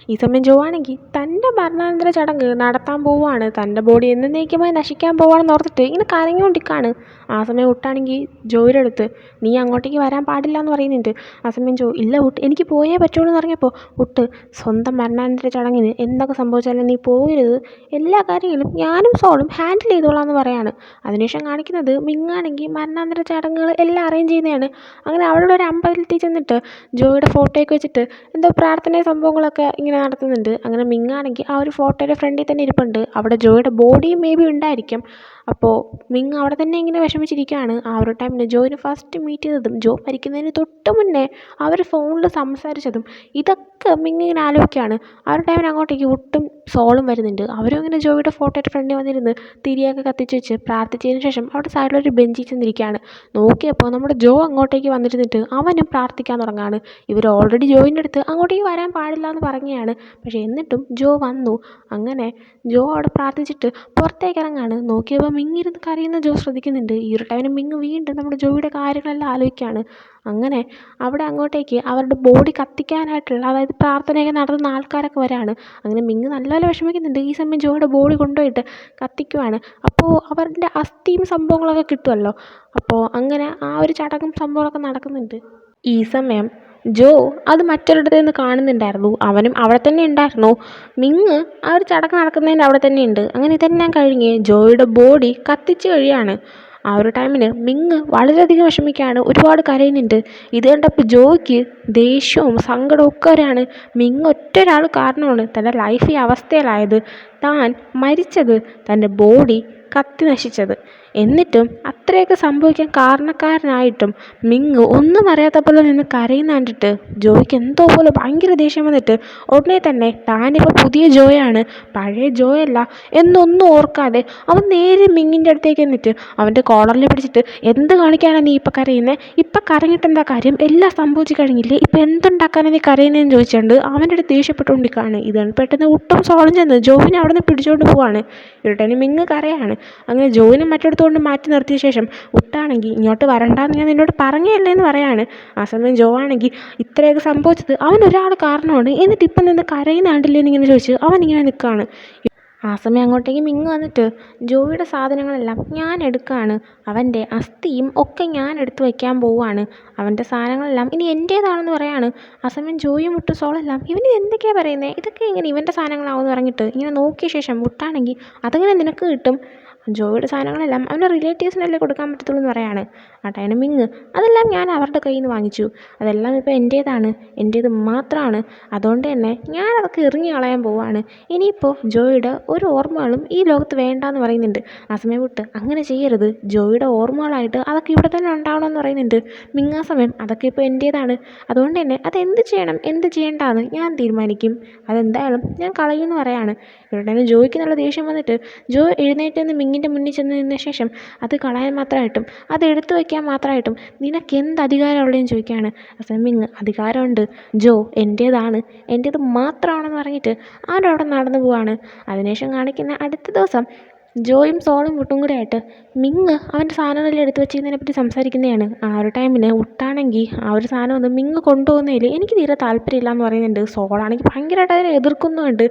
ഈ സമയം ജോ ആണെങ്കിൽ തൻ്റെ മരണാനന്തര ചടങ്ങ് നടത്താൻ പോവുകയാണ്. തൻ്റെ ബോഡി എന്നേക്കുമായി നശിക്കാൻ പോവുകയാണെന്ന് ഓർത്തിട്ട് ഇങ്ങനെ കരഞ്ഞുകൊണ്ടിരിക്കുകയാണ്. ആ സമയം ഉട്ടാണെങ്കിൽ ജോയുടെ അടുത്ത് നീ അങ്ങോട്ടേക്ക് വരാൻ പാടില്ല എന്ന് പറയുന്നുണ്ട്. ആ സമയം ജോ ഇല്ല ഉട്ട് എനിക്ക് പോയേ പറ്റുള്ളൂ എന്ന് പറഞ്ഞപ്പോൾ ഉട്ട് സ്വന്തം മരണാനന്തര ചടങ്ങിന് എന്തൊക്കെ സംഭവിച്ചാലും നീ പോകരുത്, എല്ലാ കാര്യങ്ങളും ഞാനും സോളും ഹാൻഡിൽ ചെയ്തോളാം എന്ന് പറയാണ്. അതിനുശേഷം കാണിക്കുന്നത് മിങ്ങാണെങ്കിൽ മരണാനന്തര ചടങ്ങുകൾ എല്ലാം അറേഞ്ച് ചെയ്യുന്നതാണ്. അങ്ങനെ അവിടെ ഒരു അമ്പലത്തിൽ ചെന്നിട്ട് ജോയുടെ ഫോട്ടോയൊക്കെ വെച്ചിട്ട് എന്തോ പ്രാർത്ഥനയും സംഭവങ്ങളൊക്കെ ഇങ്ങനെ നടത്തുന്നുണ്ട്. അങ്ങനെ മിങ്ങാണെങ്കിൽ ആ ഒരു ഫോട്ടോയുടെ ഫ്രണ്ടിൽ തന്നെ ഇരിപ്പുണ്ട്. അവിടെ ജോയുടെ ബോഡിയും മേ ബി ഉണ്ടായിരിക്കും. അപ്പോൾ മിങ് അവിടെ തന്നെ ഇങ്ങനെ വിഷമിച്ചിരിക്കുകയാണ്. ആ ഒരു ടൈമിന് ജോയിന് ഫസ്റ്റ് മീറ്റ് ചെയ്തതും ജോ മരിക്കുന്നതിന് തൊട്ട് മുന്നേ അവർ ഫോണിൽ സംസാരിച്ചതും ഇതൊക്കെ മിങ് ഇങ്ങനെ ആലോചിക്കുകയാണ്. ആ ഒരു ടൈമിന് അങ്ങോട്ടേക്ക് ഒട്ടും സോളും വരുന്നുണ്ട്. അവരും ഇങ്ങനെ ജോയുടെ ഫോട്ടോയുടെ ഫ്രണ്ടിൽ വന്നിരുന്ന് തിരിയൊക്കെ കത്തിച്ച് വെച്ച് പ്രാർത്ഥിച്ചതിന് ശേഷം അവിടെ സൈഡിലൊരു ബെഞ്ചിൽ ചെന്നിരിക്കുകയാണ്. നോക്കിയപ്പോൾ നമ്മുടെ ജോ അങ്ങോട്ടേക്ക് വന്നിരുന്നിട്ട് അവനും പ്രാർത്ഥിക്കാൻ തുടങ്ങുകയാണ്. ഇവർ ഓൾറെഡി ജോയിൻ്റെ അടുത്ത് അങ്ങോട്ടേക്ക് വരാൻ പാടില്ല എന്ന് പറഞ്ഞതാണ്. പക്ഷേ എന്നിട്ടും ജോ വന്നു. അങ്ങനെ ജോ അവിടെ പ്രാർത്ഥിച്ചിട്ട് പുറത്തേക്ക് ഇറങ്ങാണ്. നോക്കിയപ്പോൾ മിങ്ങിരുന്ന് കരയുന്ന ജോ ശ്രദ്ധിക്കുന്നുണ്ട്. ഈ ഒരു ടൈമിന് മിങ് വീണ്ടും നമ്മുടെ ജോയുടെ കാര്യങ്ങളെല്ലാം ആലോചിക്കുകയാണ്. അങ്ങനെ അവിടെ അങ്ങോട്ടേക്ക് അവരുടെ ബോഡി കത്തിക്കാനായിട്ടുള്ള, അതായത് പ്രാർത്ഥനയൊക്കെ നടത്തുന്ന ആൾക്കാരൊക്കെ വരാണ്. അങ്ങനെ മിങ് നല്ലപോലെ വിഷമിക്കുന്നുണ്ട്. ഈ സമയം ജോയുടെ ബോഡി കൊണ്ടുപോയിട്ട് കത്തിക്കുവാണ്. അപ്പോൾ അവരുടെ അസ്ഥിയും സംഭവങ്ങളൊക്കെ കിട്ടുമല്ലോ. അപ്പോൾ അങ്ങനെ ആ ഒരു ചടങ്ങും സംഭവങ്ങളൊക്കെ നടക്കുന്നുണ്ട്. ഈ സമയം ജോ അത് മറ്റൊരിടത്ത് നിന്ന് കാണുന്നുണ്ടായിരുന്നു. അവനും അവിടെ തന്നെ ഉണ്ടായിരുന്നു. മിങ് ആ ഒരു ചടങ്ങ് നടക്കുന്നതിൻ്റെ അവിടെ തന്നെ ഉണ്ട്. അങ്ങനെ ഇതെല്ലാം കഴിഞ്ഞ് ജോയുടെ ബോഡി കത്തിച്ച് കഴിയാണ്. ആ ഒരു ടൈമിന് മിങ് വളരെയധികം വിഷമിക്കുകയാണ്. ഒരുപാട് കരയുന്നുണ്ട്. ഇത് കണ്ടപ്പോൾ ജോയ്ക്ക് ദേഷ്യവും സങ്കടവും ഒക്കെ വരാണ്. മിങ് ഒറ്റൊരാൾ കാരണമാണ് തൻ്റെ ലൈഫ് ഈ അവസ്ഥയിലായത്. താൻ മരിച്ചത്, തൻ്റെ ബോഡി കത്തി നശിച്ചത്. എന്നിട്ടും അത്രയൊക്കെ സംഭവിക്കാൻ കാരണക്കാരനായിട്ടും മിങ് ഒന്നും അറിയാത്ത പോലെ നിന്ന് കരയുന്ന കണ്ടിട്ട് ജോയ്ക്ക് എന്തോ പോലെ ഭയങ്കര ദേഷ്യം വന്നിട്ട് ഉടനെ തന്നെ താനിപ്പോൾ പുതിയ ജോയാണ്, പഴയ ജോയല്ല എന്നൊന്നും ഓർക്കാതെ അവൻ നേരെ മിങ്ങിൻ്റെ അടുത്തേക്ക് എന്നിട്ട് അവൻ്റെ കോളറിൽ പിടിച്ചിട്ട് എന്ത് കാണിക്കാനാണ് നീ ഇപ്പം കരയുന്നത്? ഇപ്പം കരഞ്ഞിട്ട് എന്താ കാര്യം? എല്ലാം സംഭവിച്ചു കഴിഞ്ഞില്ലേ? ഇപ്പം എന്തുണ്ടാക്കാനാണ് നീ കരയുന്നതെന്ന് ചോദിച്ചുകൊണ്ട് അവൻ്റെ അടുത്ത് ദേഷ്യപ്പെട്ടുകൊണ്ടിരിക്കുകയാണ്. ഇതാണ് പെട്ടെന്ന് ഒട്ടും സോളം ചെന്ന് ജോവിനെ അവിടെ നിന്ന് പിടിച്ചുകൊണ്ട് പോവാണ്. ഇവിടെയാണ് മിങ് കരയാണ്. അങ്ങനെ ജോവിനെ മറ്റെടുത്ത് കൊണ്ട് മാറ്റി നിർത്തിയ ശേഷം ഉട്ടാണെങ്കിൽ ഇങ്ങോട്ട് വരണ്ടാന്ന് ഞാൻ നിന്നോട് പറഞ്ഞല്ലേ എന്ന് പറയാണ്. ആ സമയം ജോ ആണെങ്കിൽ ഇത്രയൊക്കെ സംഭവിച്ചത് അവൻ ഒരാൾ കാരണമാണ്, എന്നിട്ട് ഇപ്പം നിന്ന് കരയുന്ന കണ്ടില്ലേ എന്നിങ്ങനെ ചോദിച്ച് അവൻ ഇങ്ങനെ നിൽക്കുകയാണ്. ആ സമയം അങ്ങോട്ടേക്ക് മിങ് വന്നിട്ട് ജോയുടെ സാധനങ്ങളെല്ലാം ഞാൻ എടുക്കുകയാണ്, അവൻ്റെ അസ്ഥിയും ഒക്കെ ഞാൻ എടുത്ത് വയ്ക്കാൻ പോവുകയാണ്, അവൻ്റെ സാധനങ്ങളെല്ലാം ഇനി എൻ്റേതാണെന്ന് പറയാണ്. ആ സമയം ജോയും മുട്ടു സോളെല്ലാം ഇവന് എന്തൊക്കെയാണ് പറയുന്നത്, ഇതൊക്കെ ഇങ്ങനെ ഇവൻ്റെ സാധനങ്ങളാവുമെന്ന് പറഞ്ഞിട്ട് ഇങ്ങനെ നോക്കിയ ശേഷം മുട്ടാണെങ്കിൽ അതെങ്ങനെ നിനക്ക് കിട്ടും? ജോയുടെ സാധനങ്ങളെല്ലാം അവൻ്റെ റിലേറ്റീവ്സിനല്ലേ കൊടുക്കാൻ പറ്റത്തുള്ളൂ എന്ന് പറയാണ്. ആ ടൈമിന് മിങ് അതെല്ലാം ഞാൻ അവരുടെ കയ്യിൽ നിന്ന് വാങ്ങിച്ചു, അതെല്ലാം ഇപ്പോൾ എൻ്റേതാണ്, എൻ്റേത് മാത്രമാണ്, അതുകൊണ്ട് തന്നെ ഞാനതൊക്കെ എറിഞ്ഞു കളയാൻ പോവുകയാണ്. ഇനിയിപ്പോൾ ജോയുടെ ഒരു ഓർമ്മകളും ഈ ലോകത്ത് വേണ്ടാന്ന് പറയുന്നുണ്ട്. ആ സമയം വിട്ട് അങ്ങനെ ചെയ്യരുത്, ജോയുടെ ഓർമ്മകളായിട്ട് അതൊക്കെ ഇവിടെ തന്നെ ഉണ്ടാവണമെന്ന് പറയുന്നുണ്ട്. മിങ് ആ സമയം അതൊക്കെ ഇപ്പോൾ എൻ്റേതാണ്, അതുകൊണ്ട് തന്നെ അതെന്ത് ചെയ്യണം എന്ത് ചെയ്യേണ്ടതെന്ന് ഞാൻ തീരുമാനിക്കും, അതെന്തായാലും ഞാൻ കളയുമെന്ന് പറയാണ്. ഇവിടെ തന്നെ ജോയ്ക്ക് നല്ല ദേഷ്യം വന്നിട്ട് ജോ എഴുന്നേറ്റ് നിന്ന് മിങ്ങിൻ്റെ മുന്നിൽ ചെന്ന് നിന്ന ശേഷം അത് കളയാൻ മാത്രമായിട്ടും അത് എടുത്തു വയ്ക്കാൻ മാത്രമായിട്ടും നിനക്ക് എന്ത് അധികാരമുള്ളതെന്ന് ചോദിക്കുകയാണ്. അവസാനം മിങ് അധികാരമുണ്ട്, ജോ എൻ്റേതാണ്, എൻ്റേത് മാത്രമാണെന്ന് പറഞ്ഞിട്ട് അവരവിടെ നടന്നു പോവാണ്. അതിനുശേഷം കാണിക്കുന്ന അടുത്ത ദിവസം ജോയും സോളും മുട്ടും കൂടെ ആയിട്ട് മിങ് അവൻ്റെ സാധനങ്ങളെല്ലാം എടുത്ത് വെച്ചിരുന്നതിനെ പറ്റി സംസാരിക്കുന്നതാണ്. ആ ഒരു ടൈമിന് ഉട്ടാണെങ്കിൽ ആ ഒരു സാധനം ഒന്ന് മിങ് കൊണ്ടുപോകുന്നതിൽ എനിക്ക് തീരെ താല്പര്യമില്ല എന്ന് പറയുന്നുണ്ട്. സോളാണെങ്കിൽ ഭയങ്കരമായിട്ട് അതിനെ എതിർക്കുന്നുണ്ട്.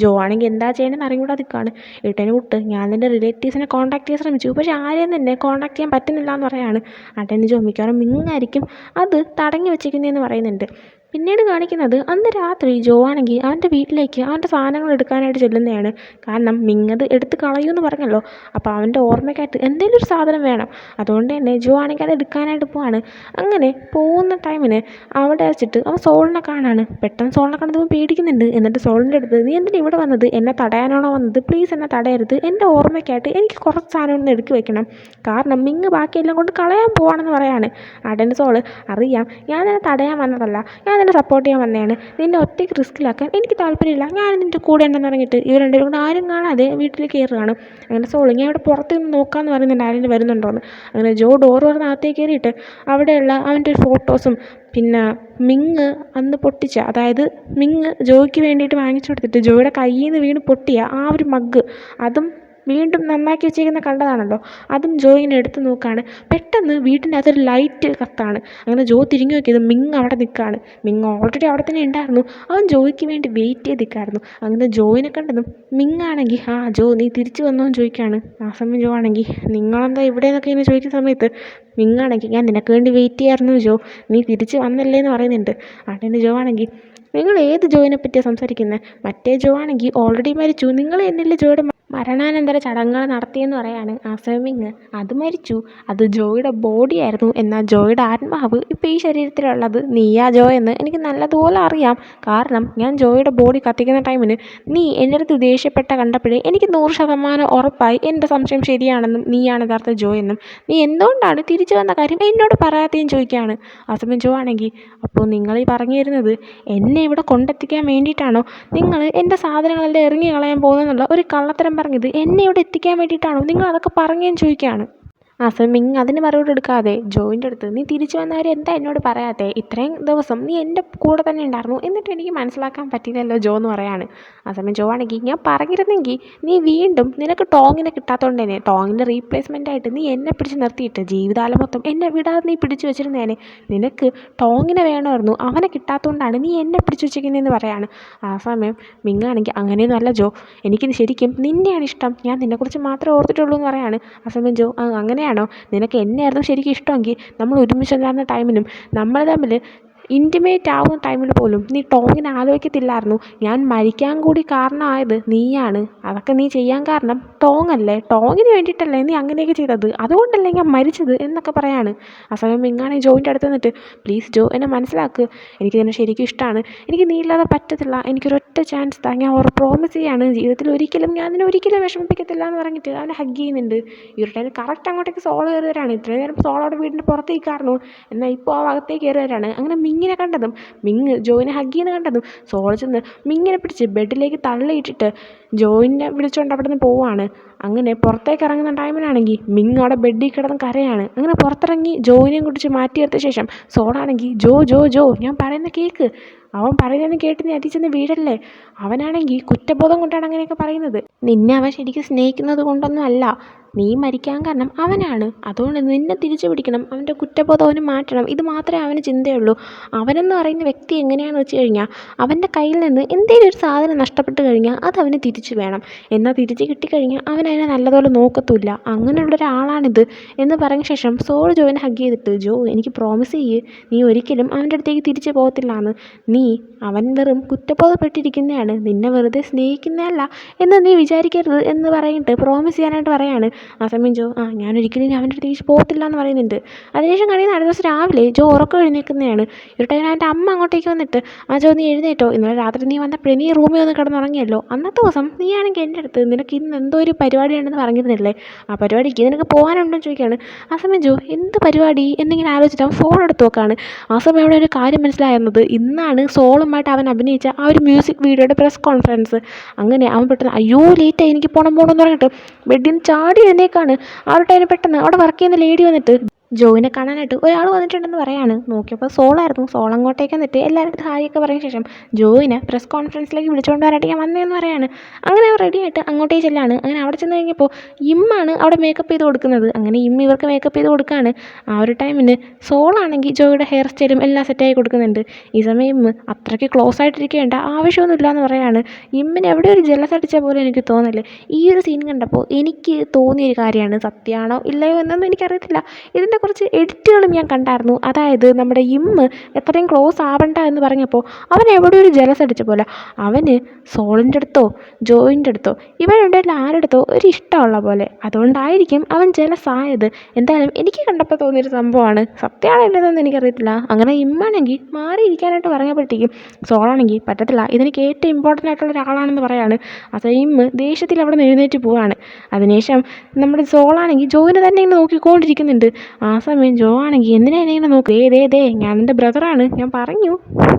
ജോ ആണെങ്കിൽ എന്താ ചെയ്യണമെന്ന് അറിഞ്ഞുകൂടാ നിൽക്കുകയാണ്. ഏട്ടനെ വിട്ട് ഞാൻ എൻ്റെ റിലേറ്റീവ്സിനെ കോൺടാക്ട് ചെയ്യാൻ ശ്രമിച്ചു, പക്ഷേ ആരെയും തന്നെ കോൺടാക്ട് ചെയ്യാൻ പറ്റുന്നില്ല എന്ന് പറയാണ്. ഏട്ടന് ജോ മിക്കവാറും മിങ് ആയിരിക്കും അത് തടഞ്ഞു വെച്ചിരിക്കുന്നതെന്ന് പറയുന്നുണ്ട്. പിന്നീട് കാണിക്കുന്നത് അന്ന് രാത്രി ജോ ആണെങ്കിൽ അവൻ്റെ വീട്ടിലേക്ക് അവൻ്റെ സാധനങ്ങൾ എടുക്കാനായിട്ട് ചെല്ലുന്നതാണ്. കാരണം മിങ് അത് എടുത്ത് കളയുമെന്ന് പറഞ്ഞല്ലോ, അപ്പോൾ അവൻ്റെ ഓർമ്മയ്ക്കായിട്ട് എന്തെങ്കിലും ഒരു സാധനം വേണം, അതുകൊണ്ട് തന്നെ ജോ ആണെങ്കിൽ അത് എടുക്കാനായിട്ട് പോവാണ്. അങ്ങനെ പോകുന്ന ടൈമിന് അവിടെ വെച്ചിട്ട് അവൻ സോളിനെ കാണാണ്. പെട്ടെന്ന് സോളിനെ കണ്ടപ്പോൾ പേടിക്കുന്നുണ്ട്. എന്നിട്ട് സോളിൻ്റെ അടുത്ത് നീ എന്തിനാണ് ഇവിടെ വന്നത്, എന്നെ തടയാനാണോ വന്നത്, പ്ലീസ് എന്നെ തടയരുത്, എൻ്റെ ഓർമ്മയ്ക്കായിട്ട് എനിക്ക് കുറച്ച് സാധനം ഒന്ന് എടുക്കി വെക്കണം, കാരണം മിങ് ബാക്കിയെല്ലാം കൊണ്ട് കളയാൻ പോവാണെന്ന് പറയാണ്. അടൻ്റെ സോള് അറിയാം ഞാൻ നിന്നെ തടയാൻ വന്നതല്ല, ഞാൻ നിന്നെ സപ്പോർട്ട് ചെയ്യാൻ വന്നതാണ്, നിന്നെ ഒറ്റയ്ക്ക് റിസ്ക്കിലാക്കാൻ എനിക്ക് താല്പര്യമില്ല, ഞാൻ നിൻ്റെ കൂടെ ഉണ്ടെന്ന് പറഞ്ഞിട്ട് ഇവർ രണ്ടുപേരും കൊണ്ട് ആരും കാണാതെ വീട്ടിൽ കയറുകയാണ്. അങ്ങനെ സോള് ഞാൻ ഇവിടെ പുറത്ത് നിന്ന് നോക്കാമെന്ന് പറയുന്നുണ്ട് ആരെങ്കിലും വരുന്നുണ്ടോയെന്ന്. അങ്ങനെ ജോ ഡോർ തുറന്ന് അകത്തേക്ക് കയറിയിട്ട് അവിടെയുള്ള അവൻ്റെ ഫോട്ടോസും പിന്നെ മിങ് അന്ന് പൊട്ടിച്ച, അതായത് മിങ് ജോയ്ക്ക് വേണ്ടിയിട്ട് വാങ്ങിച്ചു കൊടുത്തിട്ട് ജോയുടെ കയ്യിൽ നിന്ന് വീണ് പൊട്ടിയ ആ ഒരു മഗ്ഗ് അതും വീണ്ടും നന്നാക്കി വെച്ചേക്കുന്ന കണ്ടതാണല്ലോ. അതും ജോ ഇങ്ങനെ എടുത്ത് നോക്കുകയാണ്. പെട്ടെന്ന് വീട്ടിൻ്റെ അകത്തൊരു ലൈറ്റ് കത്താണ്. അങ്ങനെ ജോ തിരിഞ്ഞു നോക്കിയത് മിങ് അവിടെ നിൽക്കുകയാണ്. മിങ് ഓൾറെഡി അവിടെ തന്നെ ഉണ്ടായിരുന്നു. അവൻ ജോയ്ക്ക് വേണ്ടി വെയിറ്റ് ചെയ്ത് നിൽക്കായിരുന്നു. അങ്ങനെ ജോയിനെ കണ്ടതും മിങ് ആണെങ്കിൽ ജോ നീ തിരിച്ചു വന്നോ എന്ന് ചോദിക്കുകയാണ്. ആ സമയം ജോ ആണെങ്കിൽ നിങ്ങളെന്താ ഇവിടെ എന്നൊക്കെ ഇങ്ങനെ ചോദിക്കുന്ന സമയത്ത് മിങ് ആണെങ്കിൽ ഞാൻ നിനക്ക് വേണ്ടി വെയിറ്റ് ചെയ്യായിരുന്നു ജോ, നീ തിരിച്ച് വന്നല്ലേ എന്ന് പറയുന്നുണ്ട്. അതിന് ജോ ആണെങ്കിൽ നിങ്ങൾ ഏത് ജോയിനെ പറ്റിയാണ് സംസാരിക്കുന്നത്? മറ്റേ ജോ ആണെങ്കിൽ ഓൾറെഡി മരിച്ചു, നിങ്ങൾ എന്നില്ല ജോയുടെ മരണാനന്തര ചടങ്ങുകൾ നടത്തിയെന്ന് പറയാണ്. ആ സമയമിങ് അത് മരിച്ചു, അത് ജോയുടെ ബോഡി ആയിരുന്നു, എന്നാൽ ജോയുടെ ആത്മാവ് ഇപ്പോൾ ഈ ശരീരത്തിലുള്ളത് നീയാ ജോ എന്ന് എനിക്ക് നല്ലതുപോലെ അറിയാം. കാരണം ഞാൻ ജോയുടെ ബോഡി കത്തിക്കുന്ന ടൈമിന് നീ എൻ്റെ അടുത്ത് ദേഷ്യപ്പെട്ട കണ്ടപ്പോഴേ എനിക്ക് 100% ഉറപ്പായി എൻ്റെ സംശയം ശരിയാണെന്നും നീയാണ് യഥാർത്ഥ ജോ എന്നും. നീ എന്തുകൊണ്ടാണ് തിരിച്ചു വന്ന കാര്യം എന്നോട് പറയാതെയും ചോദിക്കുകയാണ്. ആ സമയം ജോ ആണെങ്കിൽ അപ്പോൾ നിങ്ങൾ ഈ പറഞ്ഞു തരുന്നത് എന്നെ ഇവിടെ കൊണ്ടെത്തിക്കാൻ വേണ്ടിയിട്ടാണോ? നിങ്ങൾ എൻ്റെ സാധനങ്ങളെല്ലാം എറിഞ്ഞു കളയാൻ പോകുന്നെന്നുള്ള ഒരു കള്ളത്തരം പറഞ്ഞത് എന്നെ ഇവിടെ എത്തിക്കാൻ വേണ്ടിയിട്ടാണോ നിങ്ങൾ അതൊക്കെ പറഞ്ഞെന്ന് ചോദിക്കുകയാണ്. ആ സമയം മിങ് അതിന് മറുപടി എടുക്കാതെ ജോയിൻ്റെ അടുത്ത് നീ തിരിച്ചു വന്ന കാര്യം എന്താ എന്നോട് പറയാതെ? ഇത്രയും ദിവസം നീ എൻ്റെ കൂടെ തന്നെ ഉണ്ടായിരുന്നു, എന്നിട്ട് എനിക്ക് മനസ്സിലാക്കാൻ പറ്റിയില്ലല്ലോ ജോ എന്ന് പറയാണ്. ആ സമയം ജോ ആണെങ്കിൽ ഞാൻ പറഞ്ഞിരുന്നെങ്കിൽ നീ വീണ്ടും നിനക്ക് ടോങ്ങിനെ കിട്ടാത്തതുകൊണ്ട് തന്നെ ടോങ്ങിൻ്റെ റീപ്ലേസ്മെൻ്റ് ആയിട്ട് നീ എന്നെ പിടിച്ച് നിർത്തിയിട്ട് ജീവിതകാലം മൊത്തം എന്നെ വിടാതെ നീ പിടിച്ചു വെച്ചിരുന്നേനെ. നിനക്ക് ടോങ്ങിനെ വേണമായിരുന്നു, അവനെ കിട്ടാത്തതുകൊണ്ടാണ് നീ എന്നെ പിടിച്ചു വെച്ചിരിക്കുന്നതെന്ന് പറയാണ്. ആ സമയം മിങ് ആണെങ്കിൽ അങ്ങനെയൊന്നും അല്ല ജോ, എനിക്കിത് ശരിക്കും നിന്നെയാണ് ഇഷ്ടം, ഞാൻ നിന്നെക്കുറിച്ച് മാത്രമേ ഓർത്തിട്ടുള്ളൂ എന്ന് പറയാണ്. ആ സമയം ജോ അങ്ങനെയാണോ? നിനക്ക് എന്നെയായിരുന്നു ശരിക്കും ഇഷ്ടമെങ്കിൽ നമ്മൾ ഒരുമിച്ചുണ്ടായിരുന്ന ടൈമിനും നമ്മൾ തമ്മിൽ ഇൻറ്റിമേറ്റ് ആവുന്ന ടൈമിൽ പോലും നീ ടോങ്ങിനെ ആലോചിക്കത്തില്ലായിരുന്നു. ഞാൻ മരിക്കാൻ കൂടി കാരണമായത് നീയാണ്. അതൊക്കെ നീ ചെയ്യാൻ കാരണം ടോങ് അല്ലേ? ടോങ്ങിന് വേണ്ടിയിട്ടല്ലേ നീ അങ്ങനെയൊക്കെ ചെയ്തത്? അതുകൊണ്ടല്ലേ ഞാൻ മരിച്ചത് എന്നൊക്കെ പറയാണ്. ആ സമയം മിങ്ങാണെങ്കിൽ ജോയിൻ്റെ അടുത്ത് നിന്നിട്ട് പ്ലീസ് ജോ എന്നെ മനസ്സിലാക്ക്, എനിക്ക് നിന്നെ ശരിക്കും ഇഷ്ടമാണ്, എനിക്ക് നീ ഇല്ലാതെ പറ്റത്തില്ല, എനിക്കൊരൊറ്റ ചാൻസ് താ, ഞാൻ പ്രോമിസ് ചെയ്യാണ് ജീവിതത്തിൽ ഒരിക്കലും ഞാൻ നിന്നെ ഒരിക്കലും വിഷമിപ്പിക്കത്തില്ല എന്ന് പറഞ്ഞിട്ട് അവനെ ഹഗ് ചെയ്യുന്നുണ്ട്. ഈ ഒരു ടൈം കറക്റ്റ് അങ്ങോട്ടേക്ക് സോളോ കയറി വരാണ്. ഇത്രയും നേരം സോളോടെ വീടിൻ്റെ പുറത്തേക്കായിരുന്നു, എന്നാൽ ഇപ്പോൾ ആ ഭാഗത്തേക്ക് കയറി വരാണ്. അങ്ങനെ മിങ്ങിനെ കണ്ടതും മിങ് ജോയിനെ ഹഗ് ചെയ്യുന്ന കണ്ടതും സോളോ ചെന്ന് മിങ്ങിനെ പിടിച്ച് ബെഡിലേക്ക് തള്ളിയിട്ടിട്ട് ജോയിനെ വിളിച്ചുകൊണ്ട് അവിടെ നിന്ന് പോവുകയാണ്. അങ്ങനെ പുറത്തേക്ക് ഇറങ്ങുന്ന ടൈമിലാണെങ്കിൽ മിങ് അവിടെ ബെഡിൽ കിടന്ന് കരയാണ്. അങ്ങനെ പുറത്തിറങ്ങി ജോയിനെയും കുടിച്ച് മാറ്റി നിർത്തിയ ശേഷം സോളാണെങ്കിൽ ജോ ജോ ജോ ഞാൻ പറയുന്ന കേക്ക്, അവൻ പറയുന്നതെന്ന് കേട്ട് നീ അടിച്ചെന്ന് വീടല്ലേ. അവനാണെങ്കിൽ കുറ്റബോധം കൊണ്ടാണ് അങ്ങനെയൊക്കെ പറയുന്നത്. നിന്നെ അവൻ ശരിക്കും സ്നേഹിക്കുന്നത് കൊണ്ടൊന്നും അല്ല, നീ മരിക്കാൻ കാരണം അവനാണ്, അതുകൊണ്ട് നിന്നെ തിരിച്ചു പിടിക്കണം, അവൻ്റെ കുറ്റബോധം അവന് മാറ്റണം, ഇത് മാത്രമേ അവന് ചിന്തയുള്ളൂ. അവനെന്ന് പറയുന്ന വ്യക്തി എങ്ങനെയാണെന്ന് വെച്ച് കഴിഞ്ഞാൽ അവൻ്റെ കയ്യിൽ നിന്ന് എന്തെങ്കിലും ഒരു സാധനം നഷ്ടപ്പെട്ട് കഴിഞ്ഞാൽ അത് അവന് തിരിച്ചു വേണം, എന്നാൽ തിരിച്ച് കിട്ടിക്കഴിഞ്ഞാൽ അവൻ അതിനെ നല്ലതുപോലെ നോക്കത്തുമില്ല, അങ്ങനെയുള്ള ഒരാളാണിത് എന്ന് പറഞ്ഞ ശേഷം സോൾ ജോയിനെ ഹഗ് ചെയ്തിട്ട് ജോ എനിക്ക് പ്രോമിസ് ചെയ്യ്, നീ ഒരിക്കലും അവൻ്റെ അടുത്തേക്ക് തിരിച്ചു പോകത്തില്ല എന്ന്. അവൻ വെറും കുറ്റബോധപ്പെട്ടിരിക്കുന്നതാണ്, നിന്നെ വെറുതെ സ്നേഹിക്കുന്നതല്ല എന്ന് നീ വിചാരിക്കരുത് എന്ന് പറഞ്ഞിട്ട് പ്രോമിസ് ചെയ്യാനായിട്ട് പറയാണ്. ആ സമയം ജോ ഞാനൊരിക്കലും അവൻ്റെ അടുത്തേക്ക് പോകത്തില്ല എന്ന് പറയുന്നുണ്ട്. അതിനുശേഷം കഴിയുന്ന അടുത്ത ദിവസം രാവിലെ ജോ ഉറക്കം എഴുന്നേൽക്കുന്നതാണ്. ഒരു ടൈം അവൻ്റെ അമ്മ അങ്ങോട്ടേക്ക് വന്നിട്ട് ജോ നീ എഴുന്നേറ്റോ, ഇന്നലെ രാത്രി നീ വന്നപ്പോഴേ നീ റൂമിൽ വന്ന് കിടന്നുറങ്ങിയല്ലോ, അന്നത്തെ ദിവസം നീ ആണെങ്കിൽ എൻ്റെ അടുത്ത് നിനക്ക് ഇന്ന് എന്തോ ഒരു പരിപാടി ഉണ്ടെന്ന് പറഞ്ഞിരുന്നില്ലേ, ആ പരിപാടിക്ക് നിനക്ക് പോകാനുണ്ടോ എന്ന് ചോദിക്കുകയാണ്. ആ സമയം ജോ എന്ത് പരിപാടി എന്നിങ്ങനെ ആലോചിച്ചിട്ട് അവൻ ഫോൺ എടുത്ത് നോക്കുകയാണ്. ആ സമയം അവിടെ ഒരു കാര്യം മനസ്സിലായിരുന്നത് ഇന്നാണ് സോളുമായിട്ട് അവൻ അഭിനയിച്ച ആ ഒരു മ്യൂസിക് വീഡിയോയുടെ പ്രസ് കോൺഫറൻസ്. അങ്ങനെ അവൻ പെട്ടെന്ന് അയ്യോ ലേറ്റായി എനിക്ക് പോകണമെന്ന് പറഞ്ഞിട്ട് ബെഡിൽ നിന്ന് ചാടി എഴുന്നേക്കാണ്. ആ ഒരു ടൈമിൽ പെട്ടെന്ന് അവിടെ വർക്ക് ചെയ്യുന്ന ലേഡി വന്നിട്ട് ജോയിനെ കാണാനായിട്ട് ഒരാൾ വന്നിട്ടുണ്ടെന്ന് പറയാണ്. നോക്കിയപ്പോൾ സോളായിരുന്നു. സോൾ അങ്ങോട്ടേക്ക് വന്നിട്ട് എല്ലാവരുടെ ഹായൊക്കെ പറഞ്ഞ ശേഷം ജോയിനെ പ്രസ് കോൺഫറൻസിലേക്ക് വിളിച്ചുകൊണ്ട് വരാനായിട്ട് ഞാൻ വന്നതെന്ന് പറയാണ്. അങ്ങനെ അവർ റെഡി ആയിട്ട് അങ്ങോട്ടേക്ക് ചെല്ലാണ്. അങ്ങനെ അവിടെ ചെന്ന് കഴിഞ്ഞപ്പോൾ ഇമ്മാണ് അവിടെ മേക്കപ്പ് ചെയ്ത് കൊടുക്കുന്നത്. അങ്ങനെ ഇവർക്ക് മേക്കപ്പ് ചെയ്ത് കൊടുക്കുകയാണ്. ആ ഒരു ടൈമിന് സോളാണെങ്കിൽ ജോയുടെ ഹെയർ സ്റ്റൈലും എല്ലാം സെറ്റായി കൊടുക്കുന്നുണ്ട്. ഈ സമയം അത്രയ്ക്ക് ക്ലോസ് ആയിട്ടിരിക്കേണ്ട ആവശ്യമൊന്നുമില്ല എന്ന് പറയാണ്. ഇമ്മിന് എവിടെ ഒരു ജലസ് അടിച്ച പോലെ എനിക്ക് തോന്നല്. ഈ ഒരു സീൻ കണ്ടപ്പോൾ എനിക്ക് തോന്നിയൊരു കാര്യമാണ്, സത്യമാണോ ഇല്ലയോ എന്നൊന്നും എനിക്കറിയത്തില്ല. ഇതിൻ്റെ കുറച്ച് എഡിറ്റുകളും ഞാൻ കണ്ടായിരുന്നു. അതായത് നമ്മുടെ എത്രയും ക്ലോസ് ആവണ്ട എന്ന് പറഞ്ഞപ്പോൾ അവൻ എവിടെ ഒരു ജലസ് അടിച്ച പോലെ, അവന് സോളിൻ്റെ അടുത്തോ ജോയിൻ്റെ അടുത്തോ ഇവരുണ്ടെങ്കിൽ ആരുടെ അടുത്തോ ഒരു ഇഷ്ടമുള്ള പോലെ, അതുകൊണ്ടായിരിക്കും അവൻ ജലസ് ആയത്. എന്തായാലും എനിക്ക് കണ്ടപ്പോൾ തോന്നിയൊരു സംഭവമാണ്, സത്യമാണോ ഇല്ലെന്നൊന്നും എനിക്കറിയത്തില്ല. അങ്ങനെ ഇമ്മാണെങ്കിൽ മാറിയിരിക്കാനായിട്ട് പറഞ്ഞപ്പോഴത്തേക്കും സോളാണെങ്കിൽ പറ്റത്തില്ല, ഇതെനിക്ക് ഏറ്റവും ഇമ്പോർട്ടൻ്റ് ആയിട്ടുള്ള ഒരാളാണെന്ന് പറയാണ്. അത് ദേഷ്യത്തിൽ അവിടെ നിന്ന് എഴുന്നേറ്റ് പോവാണ്. അതിനുശേഷം നമ്മുടെ സോളാണെങ്കിൽ ജോയിനെ തന്നെ ഇങ്ങനെ നോക്കിക്കൊണ്ടിരിക്കുന്നുണ്ട്. ആ ആ സമയം ജോ ആണെങ്കിൽ എന്തിനാ എന്നെ ഇങ്ങനെ നോക്ക്, ദേ ഞാൻ എൻ്റെ ബ്രദറാണ്, ഞാൻ പറഞ്ഞു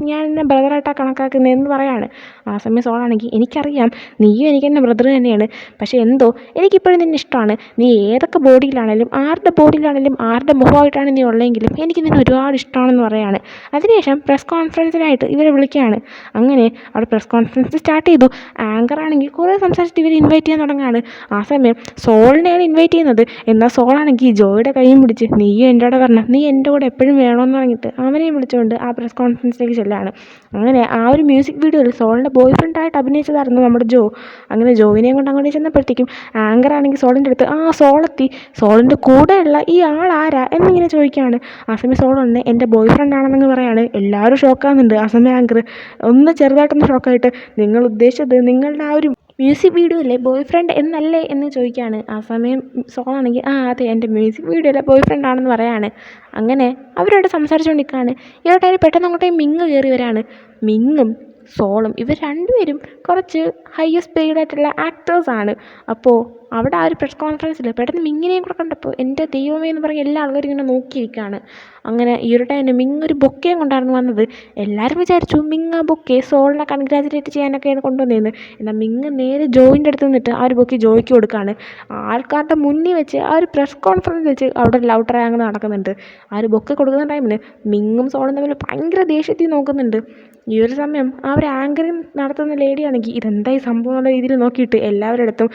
ഞാൻ എന്നെ ബ്രദറായിട്ടാണ് കണക്കാക്കുന്നതെന്ന് പറയാണ്. ആ സമയം സോളാണെങ്കിൽ എനിക്കറിയാം നീയും എനിക്ക് എൻ്റെ ബ്രദർ തന്നെയാണ്, പക്ഷേ എന്തോ എനിക്കിപ്പോഴും നിന്നെ ഇഷ്ടമാണ്. നീ ഏതൊക്കെ ബോഡിയിലാണേലും ആരുടെ ബോഡിയിലാണേലും ആരുടെ മുഖമായിട്ടാണ് നീ ഉള്ളതെങ്കിലും എനിക്ക് നിന്നെ ഒരുപാട് ഇഷ്ടമാണെന്ന് പറയാണ്. അതിനുശേഷം പ്രസ് കോൺഫറൻസിനായിട്ട് ഇവരെ വിളിക്കുകയാണ്. അങ്ങനെ അവിടെ പ്രസ് കോൺഫറൻസ് സ്റ്റാർട്ട് ചെയ്തു. ആങ്കർ ആണെങ്കിൽ കുറേ സംസാരിച്ചിട്ട് ഇവർ ഇൻവൈറ്റ് ചെയ്യാൻ തുടങ്ങുകയാണ്. ആ സമയം സോളിനെയാണ് ഇൻവൈറ്റ് ചെയ്യുന്നത്. എന്നാൽ സോളാണെങ്കിൽ ജോയുടെ കൈയും പിടിച്ച് നീയും എൻ്റെ കൂടെ വരണം, നീ എൻ്റെ കൂടെ എപ്പോഴും വേണമെന്ന് പറഞ്ഞിട്ട് അവനെയും വിളിച്ചുകൊണ്ട് ആ പ്രസ് കോൺഫറൻസിലേക്ക് ചെല്ലുകയാണ്. അങ്ങനെ ആ ഒരു മ്യൂസിക് വീഡിയോയിൽ സോളിൻ്റെ ബോയ് ഫ്രണ്ടായിട്ട് അഭിനയിച്ചതായിരുന്നു നമ്മുടെ ജോ. അങ്ങനെ ജോയിനെയും കൊണ്ട് അങ്ങോട്ട് ചെന്നപ്പോഴത്തേക്കും ആങ്കർ ആണെങ്കിൽ സോളിൻ്റെ അടുത്ത് സോളെത്തി, സോളിൻ്റെ കൂടെയുള്ള ഈ ആൾ ആരാ എന്നിങ്ങനെ ചോദിക്കുകയാണ്. ആ സമയം സോൾ ഒന്ന് എൻ്റെ ബോയ് ഫ്രണ്ടാണെന്നങ്ങ് പറയാണ്. എല്ലാവരും ഷോക്കാകുന്നുണ്ട്. ആ സമയം ആങ്കർ ഒന്ന് ചെറുതായിട്ടൊന്ന് ഷോക്കായിട്ട് നിങ്ങൾ ഉദ്ദേശിച്ചത് നിങ്ങളുടെ ആ ഒരു മ്യൂസിക് വീഡിയോയിലെ ബോയ് ഫ്രണ്ട് എന്നല്ലേ എന്ന് ചോദിക്കുകയാണ്. ആ സമയം സോളാണെങ്കിൽ അതെ എൻ്റെ മ്യൂസിക് വീഡിയോയിലെ ബോയ് ഫ്രണ്ടാണെന്ന് പറയാണ്. അങ്ങനെ അവരോട് സംസാരിച്ചുകൊണ്ടിരിക്കുകയാണ്. ഇവരുടെ പെട്ടെന്ന് അങ്ങോട്ടേക്ക് മിങ് കയറി വരാണ്. മിങ്ങും സോളും ഇവർ രണ്ടുപേരും കുറച്ച് ഹയസ്റ്റ് പെയ്ഡായിട്ടുള്ള ആക്ടേഴ്സാണ്. അപ്പോൾ അവിടെ ആ ഒരു പ്രസ് കോൺഫറൻസിൽ പെട്ടെന്ന് മിങ്ങിനെയും കൂടെ കണ്ടപ്പോൾ എൻ്റെ ദൈവമേ എന്ന് പറഞ്ഞ് എല്ലാ ആൾക്കാരും ഇങ്ങനെ നോക്കിയിരിക്കുകയാണ്. അങ്ങനെ ഇവരുടെ തന്നെ മിങ് ഒരു ബൊക്കയും കൊണ്ടായിരുന്നു വന്നത്. എല്ലാവരും വിചാരിച്ചു മിങ് ആ ബൊക്കെ സോളിനെ കൺഗ്രാജുലേറ്റ് ചെയ്യാനൊക്കെയാണ് കൊണ്ടുവന്നതെന്ന്. എന്നാൽ മിങ് നേരെ ജോയിൻ്റെ അടുത്ത് നിന്നിട്ട് ആ ഒരു ബൊക്കെ ജോയ്ക്ക് കൊടുക്കുകയാണ്. ആൾക്കാരുടെ മുന്നിൽ വെച്ച് ആ ഒരു പ്രസ് കോൺഫറൻസ് വെച്ച് അവിടെ ഒരു ലവ് ട്രയാങ്കിൾ നടക്കുന്നുണ്ട്. ആ ഒരു ബൊക്കെ കൊടുക്കുന്ന ടൈമിന് മിങ്ങും സോളും തമ്മിൽ ഭയങ്കര ദേഷ്യത്തിൽ നോക്കുന്നുണ്ട്. ഈ ഒരു സമയം ആ ഒരു ആങ്കറിങ് നടത്തുന്ന ലേഡിയാണെങ്കിൽ ഇതെന്തായി സംഭവം എന്നുള്ള രീതിയിൽ നോക്കിയിട്ട് എല്ലാവരുടെ അടുത്തും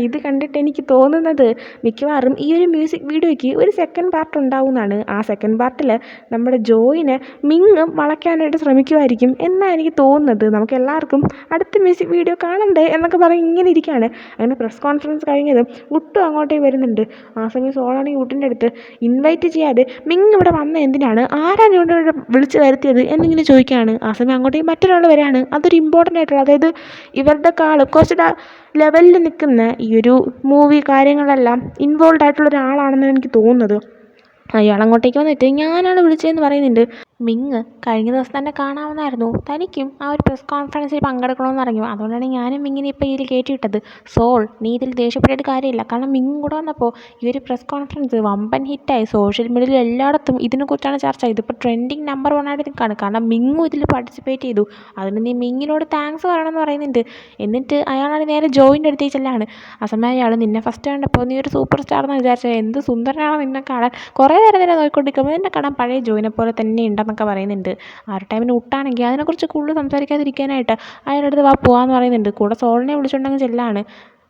ഇത് കണ്ടിട്ട് എനിക്ക് തോന്നുന്നത് മിക്കവാറും ഈ ഒരു മ്യൂസിക് വീഡിയോയ്ക്ക് ഒരു സെക്കൻഡ് പാർട്ട് ഉണ്ടാവുമെന്നാണ്. ആ സെക്കൻഡ് പാർട്ടിൽ നമ്മുടെ ജോയിനെ മിങ്ങും വളയ്ക്കാനായിട്ട് ശ്രമിക്കുമായിരിക്കും എന്നാണ് എനിക്ക് തോന്നുന്നത്. നമുക്ക് എല്ലാവർക്കും അടുത്ത മ്യൂസിക് വീഡിയോ കാണണ്ടേ എന്നൊക്കെ പറഞ്ഞ് ഇങ്ങനെ ഇരിക്കുകയാണ്. അങ്ങനെ പ്രസ് കോൺഫറൻസ് കഴിഞ്ഞതും ഉട്ടും അങ്ങോട്ടേക്ക് വരുന്നുണ്ട്. ആ സമയം സോളാണെങ്കിൽ ഉട്ടിൻ്റെ അടുത്ത് ഇൻവൈറ്റ് ചെയ്യാതെ മിങ് ഇവിടെ വന്ന എന്തിനാണ്, ആരാണ് ഇവിടെ വിളിച്ച് വരുത്തിയത് എന്നിങ്ങനെ ചോദിക്കുകയാണ്. ആ സമയം അങ്ങോട്ടേക്ക് മറ്റൊരാൾ വരികയാണ്. അതൊരു ഇമ്പോർട്ടൻ്റ് ആയിട്ടുള്ള, അതായത് ഇവരുടെ കാളും കുറച്ച് ലെവലിൽ നിൽക്കുന്ന ഈ ഒരു മൂവി കാര്യങ്ങളെല്ലാം ഇൻവോൾവ് ആയിട്ടുള്ള ഒരാളാണെന്നാണ് എനിക്ക് തോന്നുന്നത്. അയാൾ അങ്ങോട്ടേക്ക് വന്നിട്ട് ഞാനാണ് വിളിച്ചതെന്ന് പറയുന്നുണ്ട്. മിങ് കഴിഞ്ഞ ദിവസം തന്നെ കാണാമെന്നായിരുന്നു, തനിക്കും ആ ഒരു പ്രസ് കോൺഫറൻസിൽ പങ്കെടുക്കണമെന്ന് പറഞ്ഞു, അതുകൊണ്ടാണ് ഞാനും മിങ്ങിനെ ഇപ്പോൾ ഇതിൽ കയറ്റിയിട്ടത്. സോൾ നീ ഇതിൽ ദേഷ്യപ്പെട്ടിട്ട് കാര്യമില്ല, കാരണം മിങ്ങും കൂടെ വന്നപ്പോൾ ഈ ഒരു പ്രസ് കോൺഫറൻസ് വമ്പൻ ഹിറ്റായി. സോഷ്യൽ മീഡിയയിൽ എല്ലായിടത്തും ഇതിനെക്കുറിച്ചാണ് ചർച്ച. ഇതിപ്പോൾ ട്രെൻഡിങ് നമ്പർ 1 ആയിട്ട് നിൽക്കുകയാണ്, കാരണം മിങ്ങും ഇതിൽ പാർട്ടിസിപ്പേറ്റ് ചെയ്തു. അതിന് നീ മിങ്ങിനോട് താങ്ക്സ് പറയണമെന്ന് പറയുന്നുണ്ട്. എന്നിട്ട് അയാളാണ് നേരെ ജോയിൻ്റെ അടുത്തേക്ക് ചെല്ലാണ്. ആ സമയം അയാൾ നിന്നെ ഫസ്റ്റ് കണ്ടപ്പോൾ നീ ഒരു സൂപ്പർ സ്റ്റാർ എന്ന് വിചാരിച്ചത്, എന്ത് സുന്ദരനാണ് നിന്നെ കാണാൻ, കുറേ നേരം തന്നെ നോക്കിക്കൊണ്ടിരിക്കുമ്പോൾ നിന്നെ കാണാൻ പഴയ ജോയിനെ പോലെ തന്നെ ഉണ്ടെന്നൊക്കെ പറയുന്നുണ്ട്. ആ ഒരു ടൈമിന് ഉട്ടാണെങ്കിൽ അതിനെക്കുറിച്ച് കൂടുതൽ സംസാരിക്കാതിരിക്കാനായിട്ട് അയാളുടെ അടുത്ത് വാ പോവാന്ന് പറയുന്നുണ്ട്. കൂടെ സോളിനെ വിളിച്ചുകൊണ്ടങ്ങ് ചെല്ലാണ്.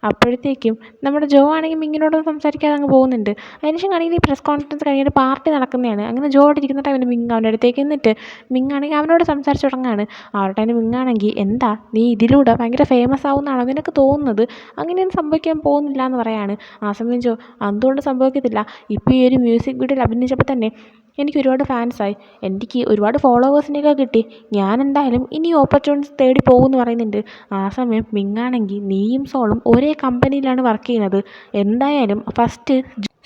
അപ്പോഴത്തേക്കും നമ്മുടെ ജോ ആണെങ്കിൽ മിങ്ങിനോടൊന്നും സംസാരിക്കാതെ അങ്ങ് പോകുന്നുണ്ട്. അതിനുശേഷം ആണെങ്കിൽ ഈ പ്രസ് കോൺഫറൻസ് കഴിഞ്ഞൊരു പാർട്ടി നടക്കുന്നതാണ്. അങ്ങനെ ജോ അവിടെ ഇരിക്കുന്ന ടൈമിൽ മിങ് അവൻ്റെ അടുത്തേക്ക് നിന്നിട്ട് മിങ്ങാണെങ്കിൽ അവനോട് സംസാരിച്ച് തുടങ്ങാണ്. ആ ഒരു ടൈമിൽ മിങ്ങാണെങ്കിൽ എന്താ നീ ഇതിലൂടെ ഭയങ്കര ഫേമസ് ആവുമെന്നാണോ നിനക്ക് തോന്നുന്നത്, അങ്ങനെയൊന്നും സംഭവിക്കാൻ പോകുന്നില്ല എന്ന് പറയാണ്. ആ സമയം ജോ എന്തുകൊണ്ട് സംഭവിക്കത്തില്ല, ഇപ്പോൾ ഈ ഒരു മ്യൂസിക് വീഡിയോയിൽ അഭിനയിച്ചപ്പോൾ തന്നെ എനിക്ക് ഒരുപാട് ഫാൻസായി, എനിക്ക് ഒരുപാട് ഫോളോവേഴ്സിനെയൊക്കെ കിട്ടി, ഞാൻ എന്തായാലും ഇനി ഓപ്പർച്യൂണിറ്റീസ് തേടി പോകുമെന്ന് പറയുന്നുണ്ട്. ആ സമയം മിങ്ങാണെങ്കിൽ നീയും സോളും ഒരേ കമ്പനിയിലാണ് വർക്ക് ചെയ്യുന്നത്, എന്തായാലും ഫസ്റ്റ്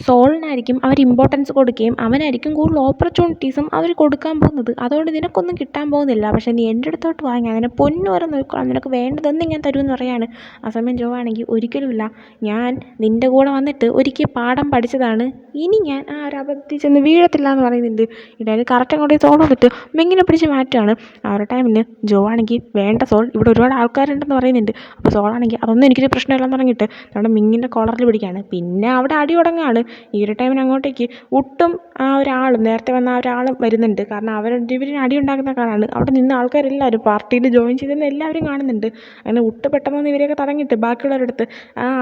സോളിനായിരിക്കും അവർ ഇമ്പോർട്ടൻസ് കൊടുക്കുകയും അവനായിരിക്കും കൂടുതൽ ഓപ്പർച്യൂണിറ്റീസും അവർ കൊടുക്കാൻ പോകുന്നത്. അതുകൊണ്ട് നിനക്കൊന്നും കിട്ടാൻ പോകുന്നില്ല, പക്ഷേ നീ എൻ്റെ അടുത്തോട്ട് വാങ്ങി അതിനെ പൊന്നു വരെ നോക്കണം, നിനക്ക് വേണ്ടതെന്ന് ഞാൻ തരുമെന്ന് പറയാണ്. ആ സമയം ജോ ആണെങ്കിൽ ഒരിക്കലുമില്ല, ഞാൻ നിൻ്റെ കൂടെ വന്നിട്ട് ഒരിക്കൽ പാഠം പഠിച്ചതാണ്, ഇനി ഞാൻ ആ ഒരു അബദ്ധത്തിൽ ചെന്ന് വീഴത്തില്ല എന്ന് പറയുന്നുണ്ട്. ഇടയിൽ കറക്റ്റ് അങ്ങോട്ടേക്ക് സോൾ വന്നിട്ട് മിങ്ങിനെ പിടിച്ച് മാറ്റുകയാണ്. ആ ഒരു ടൈമിന് ജോ ആണെങ്കിൽ വേണ്ട സോൾ, ഇവിടെ ഒരുപാട് ആൾക്കാരുണ്ടെന്ന് പറയുന്നുണ്ട്. അപ്പോൾ സോളാണെങ്കിൽ അതൊന്നും എനിക്കൊരു പ്രശ്നമില്ലെന്ന് പറഞ്ഞിട്ട് നമ്മുടെ മിങ്ങിൻ്റെ കോളറിൽ പിടിക്കുകയാണ്. പിന്നെ അവിടെ അടി തുടങ്ങുകയാണ്. ഈ ഒരു ടൈമിന് അങ്ങോട്ടേക്ക് ഉട്ടും ആ ഒരാളും നേരത്തെ വന്ന ആ ഒരാളും വരുന്നുണ്ട്. കാരണം ഇവരിന് അടി ഉണ്ടാക്കുന്ന കാണാണ്. അവിടെ നിന്ന് ആൾക്കാരെല്ലാവരും പാർട്ടിയിൽ ജോയിൻ ചെയ്തെന്ന് എല്ലാവരും കാണുന്നുണ്ട്. അങ്ങനെ ഉട്ട് പെട്ടെന്ന് ഇവരെയൊക്കെ തടങ്ങിയിട്ട് ബാക്കിയുള്ളവരടുത്ത്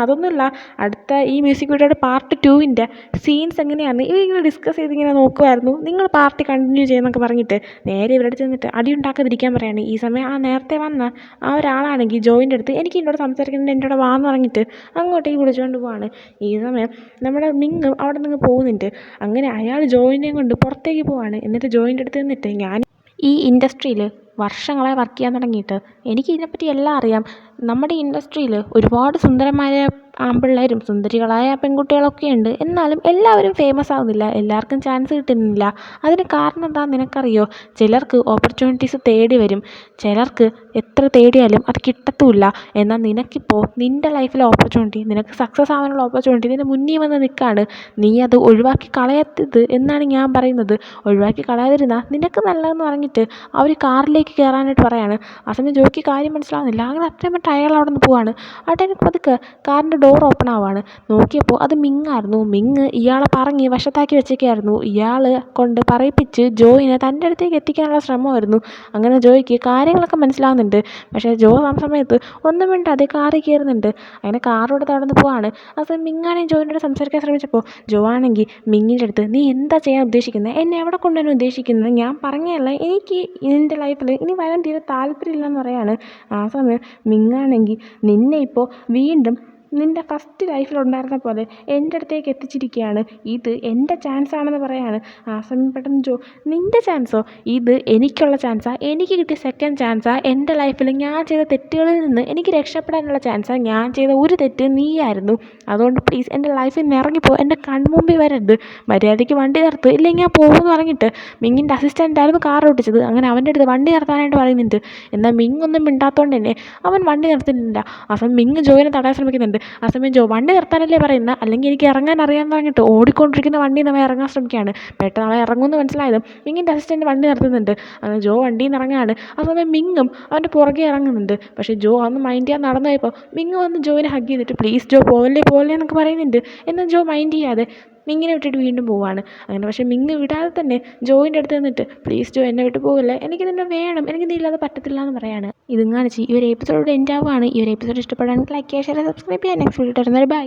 അതൊന്നുമില്ല, അടുത്ത ഈ മ്യൂസിക് വീഡിയോയുടെ പാർട്ട് 2 സീൻസ് എങ്ങനെയാണ് ഇവരിങ്ങനെ ഡിസ്കസ് ചെയ്തിങ്ങനെ നോക്കുമായിരുന്നു, നിങ്ങൾ പാർട്ടി കണ്ടിന്യൂ ചെയ്യുന്നൊക്കെ പറഞ്ഞിട്ട് നേരെ ഇവരുടെ ചെന്നിട്ട് അടി ഉണ്ടാക്കാതിരിക്കാൻ പറയാണ്. ഈ സമയം നേരത്തെ വന്ന ആ ഒരാളാണെങ്കിൽ ജോയിൻ്റെ അടുത്ത് എനിക്ക് എന്നോട് സംസാരിക്കുന്നുണ്ട്, എൻ്റെ കൂടെ വാന്ന് പറഞ്ഞിട്ട് അങ്ങോട്ടേക്ക് വിളിച്ചുകൊണ്ട് പോവാണ്. ഈ സമയം നമ്മുടെ മിങ് അവിടെ നിന്ന് പോകുന്നുണ്ട്. അങ്ങനെ അയാൾ ജോയിനെയും കൊണ്ട് പുറത്തേക്ക് പോവാണ്. എന്നിട്ട് ജോയിൻ്റെ അടുത്ത് നിന്നിട്ട് ഞാൻ ഈ ഇൻഡസ്ട്രിയിൽ വർഷങ്ങളായി വർക്ക് ചെയ്യാൻ തുടങ്ങിയിട്ട് എനിക്ക് ഇതിനെപ്പറ്റി എല്ലാം അറിയാം, നമ്മുടെ ഇൻഡസ്ട്രിയിൽ ഒരുപാട് സുന്ദരമായ ആൺപിള്ളേരും സുന്ദരികളായ പെൺകുട്ടികളൊക്കെ ഉണ്ട്. എന്നാലും എല്ലാവരും ഫേമസ് ആവുന്നില്ല, എല്ലാവർക്കും ചാൻസ് കിട്ടുന്നില്ല. അതിന് കാരണം എന്താണെന്ന് നിനക്കറിയോ? ചിലർക്ക് ഓപ്പർച്യൂണിറ്റീസ് തേടി വരും, ചിലർക്ക് എത്ര തേടിയാലും അത് കിട്ടത്തുമില്ല. എന്നാൽ നിനക്കിപ്പോൾ നിൻ്റെ ലൈഫിലെ ഓപ്പർച്യൂണിറ്റി, നിനക്ക് സക്സസ് ആവാനുള്ള ഓപ്പർച്യൂണിറ്റി നിൻ്റെ മുന്നിൽ വന്ന് നിൽക്കുകയാണ്. നീ അത് ഒഴിവാക്കി കളയരുത് എന്നാണ് ഞാൻ പറയുന്നത്. ഒഴിവാക്കി കളയാതിരുന്നാൽ നിനക്ക് നല്ലതെന്ന് പറഞ്ഞിട്ട് അവർ കാറിലേക്ക് കയറാനായിട്ട് പറയാണ്. ആ സമയം ജോയ്ക്ക് കാര്യം മനസ്സിലാവുന്നില്ല. അങ്ങനെ അത്രയും പെട്ട് അയാൾ അവിടെ നിന്ന് പോവാണ്. ആ ടൈമിൽ പതുക്കെ കാറിൻ്റെ ഡോർ ഓപ്പൺ ആവുകയാണ്. നോക്കിയപ്പോൾ അത് മിങ്ങായിരുന്നു. മിങ്ങ് ഇയാളെ പറഞ്ഞ് വശത്താക്കി വെച്ചേക്കായിരുന്നു. ഇയാൾ കൊണ്ട് പറയിപ്പിച്ച് ജോയിനെ തൻ്റെ അടുത്തേക്ക് എത്തിക്കാനുള്ള ശ്രമമായിരുന്നു. അങ്ങനെ ജോയ്ക്ക് കാര്യങ്ങളൊക്കെ മനസ്സിലാവുന്നുണ്ട്. പക്ഷേ ജോ ആ സമയത്ത് ഒന്നും മിണ്ടാതെ കാറിൽ കയറുന്നുണ്ട്. അങ്ങനെ കാറോട് തടന്ന് പോവാണ്. ആ സമയം മിങ്ങാണെങ്കിൽ ജോയിനോട് സംസാരിക്കാൻ ശ്രമിച്ചപ്പോൾ ജോ ആണെങ്കിൽ മിങ്ങിൻ്റെ അടുത്ത്, നീ എന്താ ചെയ്യാൻ ഉദ്ദേശിക്കുന്നത്, എന്നെ എവിടെ കൊണ്ടുവരാൻ ഉദ്ദേശിക്കുന്നത്, ഞാൻ പറഞ്ഞതല്ല, എനിക്ക് എൻ്റെ ലൈഫിൽ ഇനി വരാൻ തീരെ താല്പര്യമില്ലെന്ന് പറയാണ്. ആ സമയം മിങ്ങാണെങ്കിൽ നിന്നെ ഇപ്പോൾ വീണ്ടും നിൻ്റെ ഫസ്റ്റ് ലൈഫിലുണ്ടായിരുന്ന പോലെ എൻ്റെ അടുത്തേക്ക് എത്തിച്ചിരിക്കുകയാണ്, ഇത് എൻ്റെ ചാൻസ് ആണെന്ന് പറയാണ്. ആ സമയം പെട്ടെന്ന് ജോ, നിൻ്റെ ചാൻസോ? ഇത് എനിക്കുള്ള ചാൻസാണ്, എനിക്ക് കിട്ടിയ സെക്കൻഡ് ചാൻസാണ്. എൻ്റെ ലൈഫിൽ ഞാൻ ചെയ്ത തെറ്റുകളിൽ നിന്ന് എനിക്ക് രക്ഷപ്പെടാനുള്ള ചാൻസാണ്. ഞാൻ ചെയ്ത ഒരു തെറ്റ് നീയായിരുന്നു. അതുകൊണ്ട് പ്ലീസ് എൻ്റെ ലൈഫിൽ നിന്ന് ഇറങ്ങിപ്പോ, എൻ്റെ കൺമുമ്പിൽ വരരുത്, മര്യാദയ്ക്ക് വണ്ടി നിർത്ത്, ഇല്ലെങ്കിൽ ഞാൻ പോകുമെന്ന് പറഞ്ഞിട്ട് മിങ്ങിൻ്റെ അസിസ്റ്റൻ്റായിരുന്നു കാർ ഓടിച്ചത്. അങ്ങനെ അവൻ്റെ അടുത്ത് വണ്ടി നിർത്താനായിട്ട് പറയുന്നുണ്ട്. എന്നാൽ മിങ് ഒന്നും മിണ്ടാത്തതുകൊണ്ട് തന്നെ അവൻ വണ്ടി നിർത്തുന്നില്ല. ആ സമയം മിങ് ജോയിനെ തടയാൻ ശ്രമിക്കുന്നുണ്ട്. ആ സമയം ജോ, വണ്ടി നിർത്താനല്ലേ പറയുന്നത്, അല്ലെങ്കിൽ എനിക്ക് ഇറങ്ങാൻ അറിയാമെന്ന് പറഞ്ഞിട്ട് ഓടിക്കൊണ്ടിരിക്കുന്ന വണ്ടിയിൽ നിന്ന് അവൻ ഇറങ്ങാൻ ശ്രമിക്കുകയാണ്. പെട്ടെന്ന് അവൻ ഇറങ്ങുമെന്ന് മനസ്സിലായതും മിങ്ങിൻ്റെ അസിസ്റ്റൻ്റ് വണ്ടി നിർത്തുന്നുണ്ട്. അങ്ങനെ ജോ വണ്ടിയിൽ നിന്ന് ഇറങ്ങുകയാണ്. ആ സമയം മിങ്ങും അവൻ്റെ പുറകെ ഇറങ്ങുന്നുണ്ട്. പക്ഷേ ജോ അന്ന് മൈൻഡ് ചെയ്യാൻ നടന്നു പോയപ്പോൾ മിങ്ങ് വന്ന് ജോയിനെ ഹഗ് ചെയ്തിട്ട് പ്ലീസ് ജോ പോവല്ലേ പോവല്ലേ എന്നൊക്കെ പറയുന്നുണ്ട്. എന്നാൽ ജോ മൈൻഡ് ചെയ്യാതെ മിങ്ങിനെ വിട്ടിട്ട് വീണ്ടും പോവാണ്. അങ്ങനെ പക്ഷേ മിങ്ങ് വിടാതെ തന്നെ ജോയിൻ്റെ അടുത്ത് നിന്നിട്ട് പ്ലീസ് ജോ എന്നെ വിട്ട് പോകല്ലേ, എനിക്ക് നിന്നെ വേണം, എനിക്ക് നീ ഇല്ലാതെ പറ്റത്തില്ല എന്ന് പറയാണ്. ഇതും കാണിച്ച് ഈ ഒരു എപ്പിസോഡ് എൻഡ് ആവുകയാണ്. ഈ ഒരു എപ്പിസോഡ് ഇഷ്ടപ്പെടാണെങ്കിൽ ലൈക്ക് ചെയ്യുക, ഷെയർ, സബ്സ്ക്രൈബ് ചെയ്യുക. Next video bye.